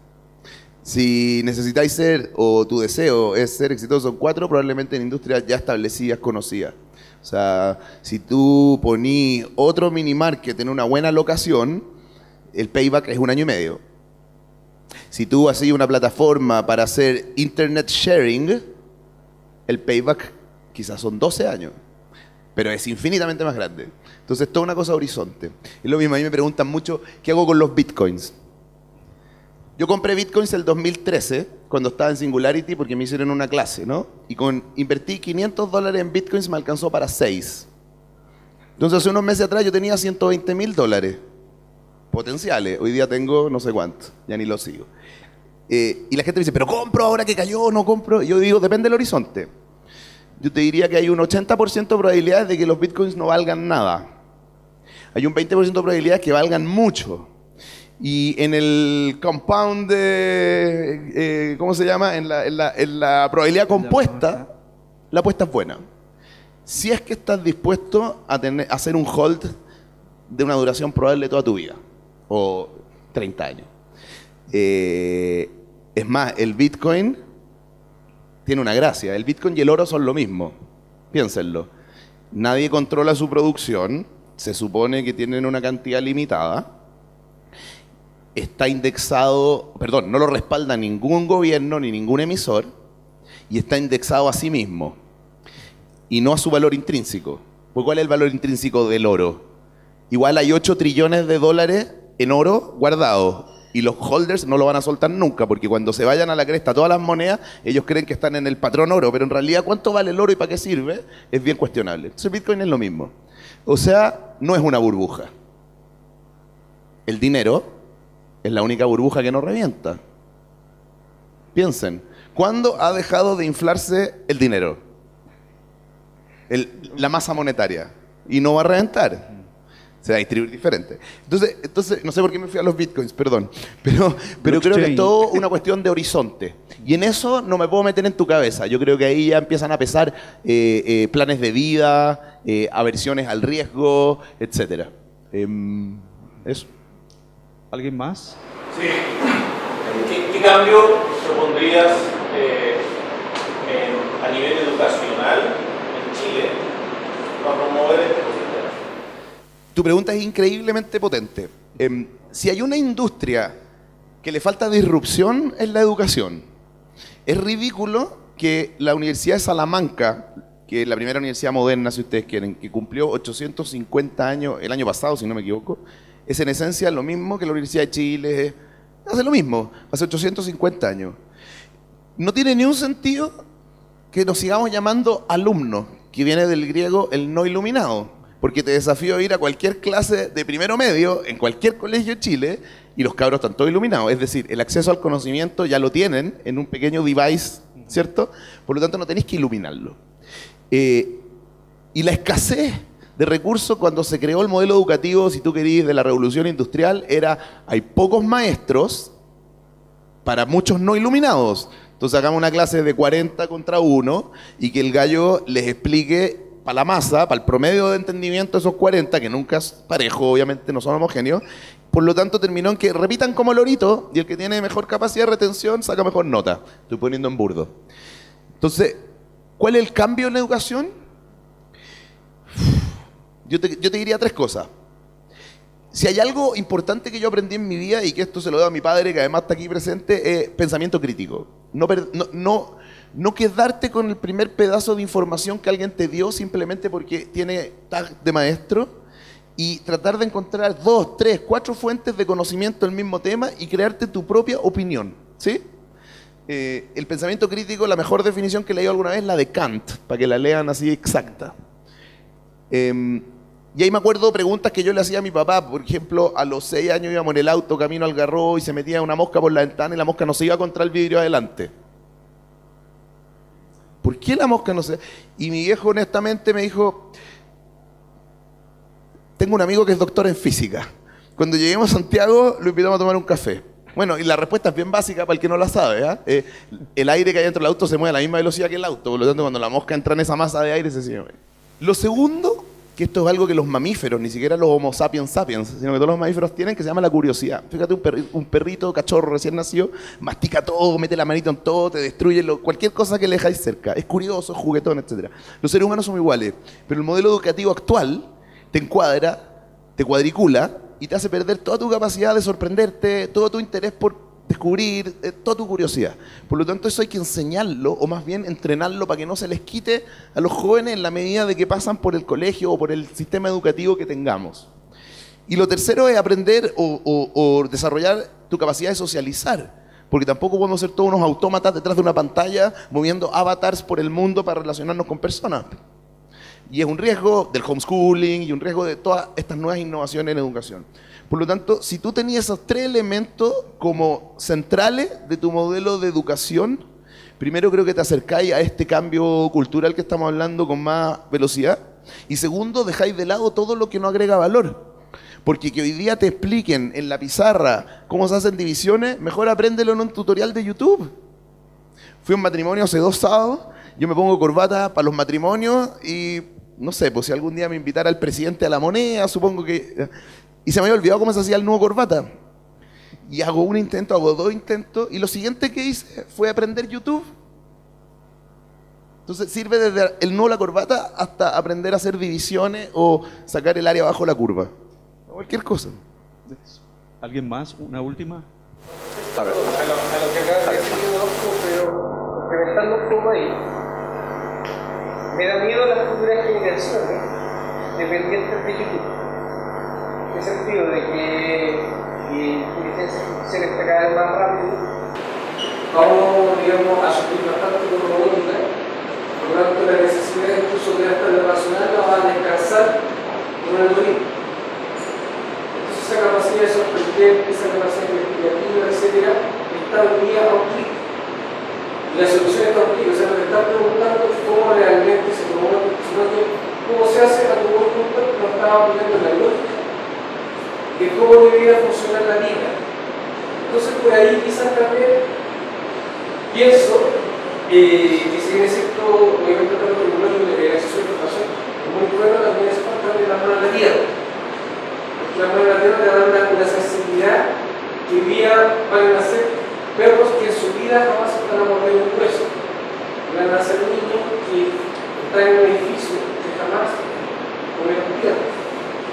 Si necesitáis ser, o tu deseo es ser exitoso en 4, probablemente en industrias ya establecidas, conocidas. O sea, si tú ponís otro mini market en una buena locación, el payback es 1 año y medio. Si tú haces una plataforma para hacer internet sharing, el payback quizás son 12 años. Pero es infinitamente más grande. Entonces, toda una cosa horizonte. Es lo mismo, a mí me preguntan mucho, ¿qué hago con los bitcoins? Yo compré bitcoins el 2013, cuando estaba en Singularity, porque me hicieron una clase, ¿no? Y invertí $500 en bitcoins, me alcanzó para 6. Entonces, hace unos meses atrás yo tenía $120.000 potenciales. Hoy día tengo no sé cuánto, ya ni lo sigo. Y la gente me dice, ¿pero compro ahora que cayó? ¿No compro? Y yo digo, depende del horizonte. Yo te diría que hay un 80% de probabilidades de que los bitcoins no valgan nada. Hay un 20% de probabilidades que valgan mucho. Y en el compound de, ¿cómo se llama? En la probabilidad compuesta, la apuesta es buena. Si es que estás dispuesto a hacer un hold de una duración probable de toda tu vida. O 30 años. Es más, el bitcoin tiene una gracia. El Bitcoin y el oro son lo mismo. Piénsenlo. Nadie controla su producción. Se supone que tienen una cantidad limitada. Está indexado, perdón, no lo respalda ningún gobierno ni ningún emisor. Y está indexado a sí mismo. Y no a su valor intrínseco. ¿Pues cuál es el valor intrínseco del oro? Igual hay 8 trillones de dólares en oro guardados. Y los holders no lo van a soltar nunca, porque cuando se vayan a la cresta todas las monedas, ellos creen que están en el patrón oro, pero en realidad ¿cuánto vale el oro y para qué sirve? Es bien cuestionable. Entonces Bitcoin es lo mismo. O sea, no es una burbuja. El dinero es la única burbuja que no revienta. Piensen, ¿cuándo ha dejado de inflarse el dinero? La masa monetaria. Y no va a reventar. se va a distribuir diferente. Entonces, no sé por qué me fui a los bitcoins, perdón, pero creo que es todo una cuestión de horizonte. Y en eso no me puedo meter en tu cabeza. Yo creo que ahí ya empiezan a pesar planes de vida, aversiones al riesgo, etc. Eso. ¿Alguien más? Sí. ¿Qué cambio propondrías a nivel educacional en Chile para promover este ecosistema? Tu pregunta es increíblemente potente. Si hay una industria que le falta disrupción, es la educación. Es ridículo que la Universidad de Salamanca, que es la primera universidad moderna, si ustedes quieren, que cumplió 850 años el año pasado, si no me equivoco, es en esencia lo mismo que la Universidad de Chile, hace lo mismo, hace 850 años. No tiene ni un sentido que nos sigamos llamando alumnos, que viene del griego el no iluminado, porque te desafío a ir a cualquier clase de primero medio, en cualquier colegio de Chile, y los cabros están todos iluminados. Es decir, el acceso al conocimiento ya lo tienen en un pequeño device, ¿cierto? Por lo tanto, no tenéis que iluminarlo. Y la escasez de recursos cuando se creó el modelo educativo, si tú querís, de la revolución industrial, hay pocos maestros para muchos no iluminados. Entonces hagamos una clase de 40 contra 1 y que el gallo les explique para la masa, para el promedio de entendimiento de esos 40, que nunca es parejo, obviamente no son homogéneos. Por lo tanto, terminó en que repitan como lorito y el que tiene mejor capacidad de retención saca mejor nota. Estoy poniendo en burdo. Entonces, ¿cuál es el cambio en la educación? Yo te diría 3 cosas. Si hay algo importante que yo aprendí en mi vida, y que esto se lo debo a mi padre, que además está aquí presente, es pensamiento crítico. No quedarte con el primer pedazo de información que alguien te dio simplemente porque tiene tag de maestro, y tratar de encontrar 2, 3, 4 fuentes de conocimiento del mismo tema y crearte tu propia opinión, ¿sí? El pensamiento crítico, la mejor definición que leí alguna vez es la de Kant, para que la lean así exacta. Y ahí me acuerdo preguntas que yo le hacía a mi papá. Por ejemplo, a los 6 años íbamos en el auto camino al Garrobo y se metía una mosca por la ventana y la mosca no se iba contra el vidrio adelante. ¿Por qué la mosca no se...? Y mi viejo honestamente me dijo, tengo un amigo que es doctor en física. Cuando lleguemos a Santiago lo invitamos a tomar un café. Bueno, y la respuesta es bien básica para el que no la sabe, ¿eh? El aire que hay dentro del auto se mueve a la misma velocidad que el auto. Por lo tanto, cuando la mosca entra en esa masa de aire se sigue moviendo. Lo segundo, que esto es algo que los mamíferos, ni siquiera los homo sapiens sapiens, sino que todos los mamíferos tienen, que se llama la curiosidad. Fíjate, un perrito cachorro recién nacido, mastica todo, mete la manito en todo, te destruye cualquier cosa que le dejáis cerca. Es curioso, es juguetón, etc. Los seres humanos somos iguales, pero el modelo educativo actual te encuadra, te cuadricula y te hace perder toda tu capacidad de sorprenderte, todo tu interés por descubrir, toda tu curiosidad. Por lo tanto, eso hay que enseñarlo, o más bien entrenarlo para que no se les quite a los jóvenes en la medida de que pasan por el colegio o por el sistema educativo que tengamos. Y lo tercero es aprender o desarrollar tu capacidad de socializar, porque tampoco podemos ser todos unos autómatas detrás de una pantalla moviendo avatars por el mundo para relacionarnos con personas. Y es un riesgo del homeschooling y un riesgo de todas estas nuevas innovaciones en educación. Por lo tanto, si tú tenías esos 3 elementos como centrales de tu modelo de educación, primero creo que te acercáis a este cambio cultural que estamos hablando con más velocidad. Y segundo, dejáis de lado todo lo que no agrega valor. Porque que hoy día te expliquen en la pizarra cómo se hacen divisiones, mejor apréndelo en un tutorial de YouTube. Fui a un matrimonio hace 2 sábados, yo me pongo corbata para los matrimonios y no sé, pues si algún día me invitara el presidente a la moneda, supongo que... Y se me había olvidado cómo se hacía el nudo corbata. Y hago un intento, hago 2 intentos, y lo siguiente que hice fue aprender YouTube. Entonces sirve desde el nudo de la corbata hasta aprender a hacer divisiones o sacar el área bajo la curva. Cualquier cosa. ¿Alguien más? ¿Una última? A lo que acabas de decir, pero complementando un poco ahí, me da miedo las futuras generaciones dependientes de YouTube. En el sentido de que la inteligencia artificial está cada vez más rápido, vamos, digamos, a sufrir bastante con robótica, por lo tanto la necesidad incluso de hasta lo racional la va a descansar con un algoritmo. Entonces esa capacidad de sorprender, esa capacidad investigativa, etcétera, está unida a un clic. Y la solución está a un clic, o sea, lo que están preguntando es cómo realmente se promueve, sino que cómo se hace a tu buen punto, no estaba aplicando la lógica. solucionar la vida. Entonces por ahí quizás también pienso que si bien es cierto, obviamente el patrimonio de la acceso a la información es muy bueno, también es parte de la mano de la tierra. Porque la mano de la tierra te da una sensibilidad que hoy día van a nacer perros que en su vida jamás están a morder un hueso. Van a nacer niños que están en un edificio que jamás mueren tierra.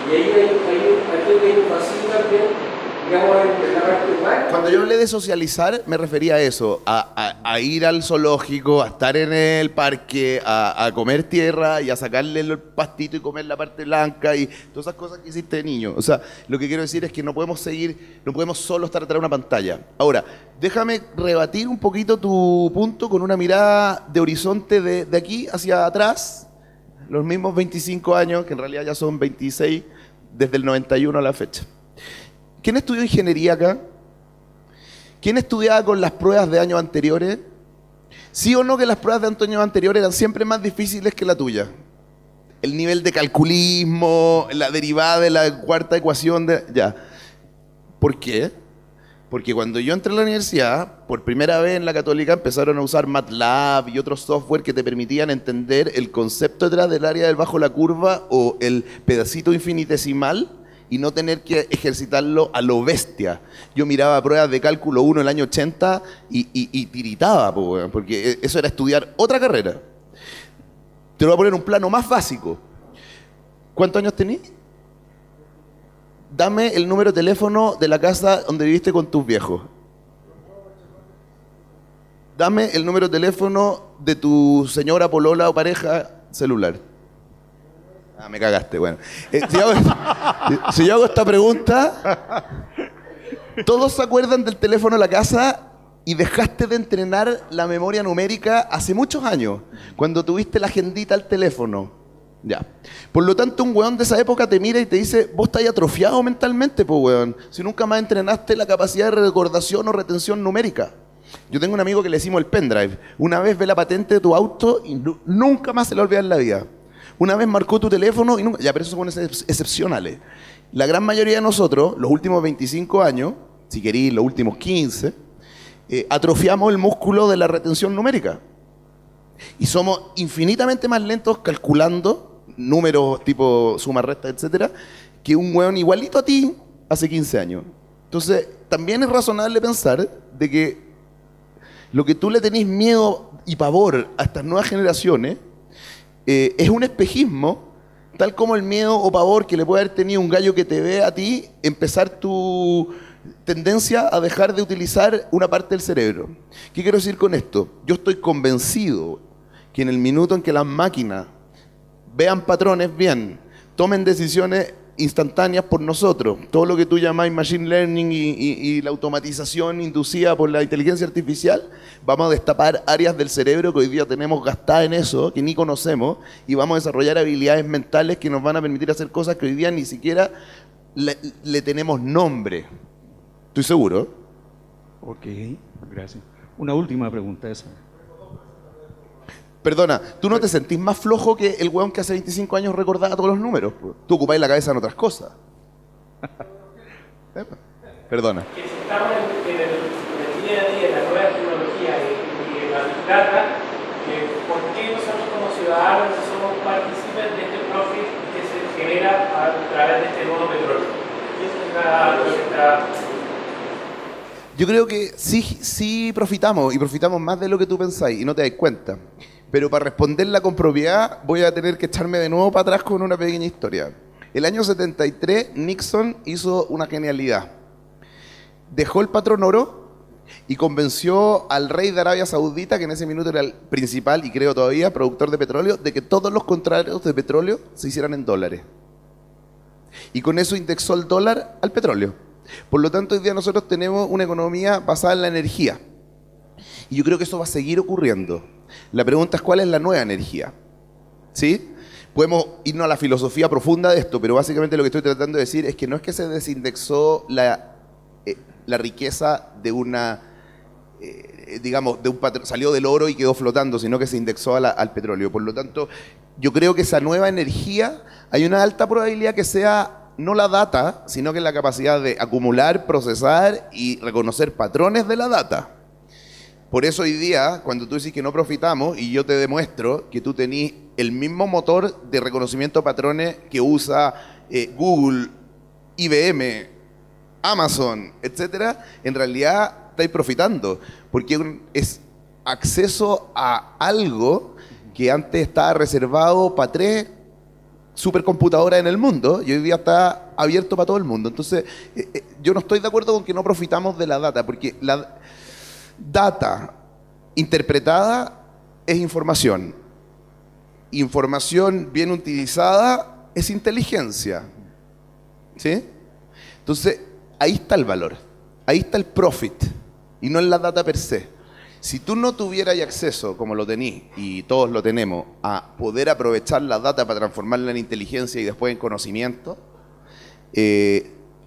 Y ahí hay un vacío también, digamos, en la parte humana. Cuando yo hablé de socializar, me refería a eso, a ir al zoológico, a estar en el parque, a comer tierra y a sacarle el pastito y comer la parte blanca y todas esas cosas que hiciste de niño. O sea, lo que quiero decir es que no podemos solo estar atrás de una pantalla. Ahora, déjame rebatir un poquito tu punto con una mirada de horizonte de aquí hacia atrás, los mismos 25 años, que en realidad ya son 26, desde el 91 a la fecha. ¿Quién estudió ingeniería acá? ¿Quién estudiaba con las pruebas de años anteriores? ¿Sí o no que las pruebas de años anteriores eran siempre más difíciles que la tuya? El nivel de calculismo, la derivada de la cuarta ecuación, ya. ¿Por qué? Porque cuando yo entré a la universidad, por primera vez en la Católica empezaron a usar MATLAB y otros software que te permitían entender el concepto detrás del área del bajo la curva o el pedacito infinitesimal y no tener que ejercitarlo a lo bestia. Yo miraba pruebas de cálculo 1 el año 80 y tiritaba, porque eso era estudiar otra carrera. Te lo voy a poner un plano más básico. ¿Cuántos años tenés? Dame el número de teléfono de la casa donde viviste con tus viejos. Dame el número de teléfono de tu señora, polola o pareja celular. Ah, me cagaste, bueno. Si yo hago esta pregunta, ¿todos se acuerdan del teléfono de la casa y dejaste de entrenar la memoria numérica hace muchos años, cuando tuviste la agendita al teléfono? Ya. Por lo tanto, un weón de esa época te mira y te dice, vos estás atrofiado mentalmente, pues weón, si nunca más entrenaste la capacidad de recordación o retención numérica. Yo tengo un amigo que le decimos el pendrive. Una vez ve la patente de tu auto y nunca más se le olvida en la vida. Una vez marcó tu teléfono y nunca... Ya, pero eso son excepcionales. La gran mayoría de nosotros, los últimos 25 años, si queréis los últimos 15, atrofiamos el músculo de la retención numérica. Y somos infinitamente más lentos calculando números tipo suma, resta, etcétera, que un hueón igualito a ti hace 15 años. Entonces, también es razonable pensar de que lo que tú le tenés miedo y pavor a estas nuevas generaciones es un espejismo, tal como el miedo o pavor que le puede haber tenido un gallo que te ve a ti empezar tu tendencia a dejar de utilizar una parte del cerebro. ¿Qué quiero decir con esto? Yo estoy convencido que en el minuto en que las máquinas vean patrones bien, tomen decisiones instantáneas por nosotros, todo lo que tú llamas machine learning y la automatización inducida por la inteligencia artificial, vamos a destapar áreas del cerebro que hoy día tenemos gastadas en eso, que ni conocemos, y vamos a desarrollar habilidades mentales que nos van a permitir hacer cosas que hoy día ni siquiera le tenemos nombre. ¿Estoy seguro? Ok, gracias. Una última pregunta esa. Perdona, ¿tú no te sentís más flojo que el weón que hace 25 años recordaba todos los números? Tú ocupáis la cabeza en otras cosas. Perdona. Que si estamos en el día a día, en la nueva tecnología y en la Big Data, ¿por qué nosotros como ciudadanos somos partícipes de este profit que se genera a través de este nuevo petróleo? Y eso es nuestra... Yo creo que sí profitamos, y profitamos más de lo que tú pensáis, y no te das cuenta. Pero para responderla con propiedad voy a tener que echarme de nuevo para atrás con una pequeña historia. El año 73 Nixon hizo una genialidad. Dejó el patrón oro y convenció al rey de Arabia Saudita, que en ese minuto era el principal y creo todavía productor de petróleo, de que todos los contratos de petróleo se hicieran en dólares. Y con eso indexó el dólar al petróleo. Por lo tanto, hoy día nosotros tenemos una economía basada en la energía. Y yo creo que eso va a seguir ocurriendo. La pregunta es ¿cuál es la nueva energía? ¿Sí? Podemos irnos a la filosofía profunda de esto, pero básicamente lo que estoy tratando de decir es que no es que se desindexó la riqueza de una, digamos, de un patrón, salió del oro y quedó flotando, sino que se indexó al petróleo. Por lo tanto, yo creo que esa nueva energía hay una alta probabilidad que sea no la data, sino que la capacidad de acumular, procesar y reconocer patrones de la data. Por eso hoy día, cuando tú dices que no profitamos y yo te demuestro que tú tenés el mismo motor de reconocimiento de patrones que usa Google, IBM, Amazon, etcétera, en realidad estáis profitando, porque es acceso a algo que antes estaba reservado para 3 supercomputadoras en el mundo y hoy día está abierto para todo el mundo. Entonces, yo no estoy de acuerdo con que no profitamos de la data, porque la data interpretada es información. Información bien utilizada es inteligencia. ¿Sí? Entonces, ahí está el valor, ahí está el profit, y no en la data per se. Si tú no tuvieras acceso, como lo tenís, y todos lo tenemos, a poder aprovechar la data para transformarla en inteligencia y después en conocimiento,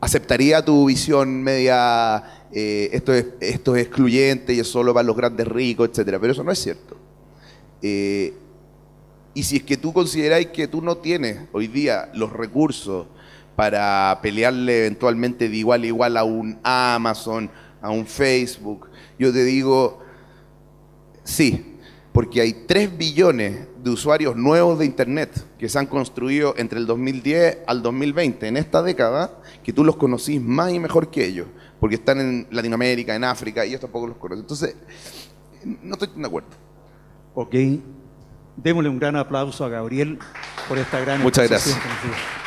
aceptaría tu visión media, esto es excluyente y es solo para los grandes ricos, etcétera. Pero eso no es cierto. Y si es que tú consideráis que tú no tienes hoy día los recursos para pelearle eventualmente de igual a igual a un Amazon, a un Facebook, yo te digo, sí, porque hay 3 billones de usuarios nuevos de Internet que se han construido entre el 2010 al 2020, en esta década, que tú los conocís más y mejor que ellos, porque están en Latinoamérica, en África, y ellos tampoco los conocen. Entonces, no estoy de acuerdo. Ok, démosle un gran aplauso a Gabriel por esta gran Muchas exposición gracias. que nos dio.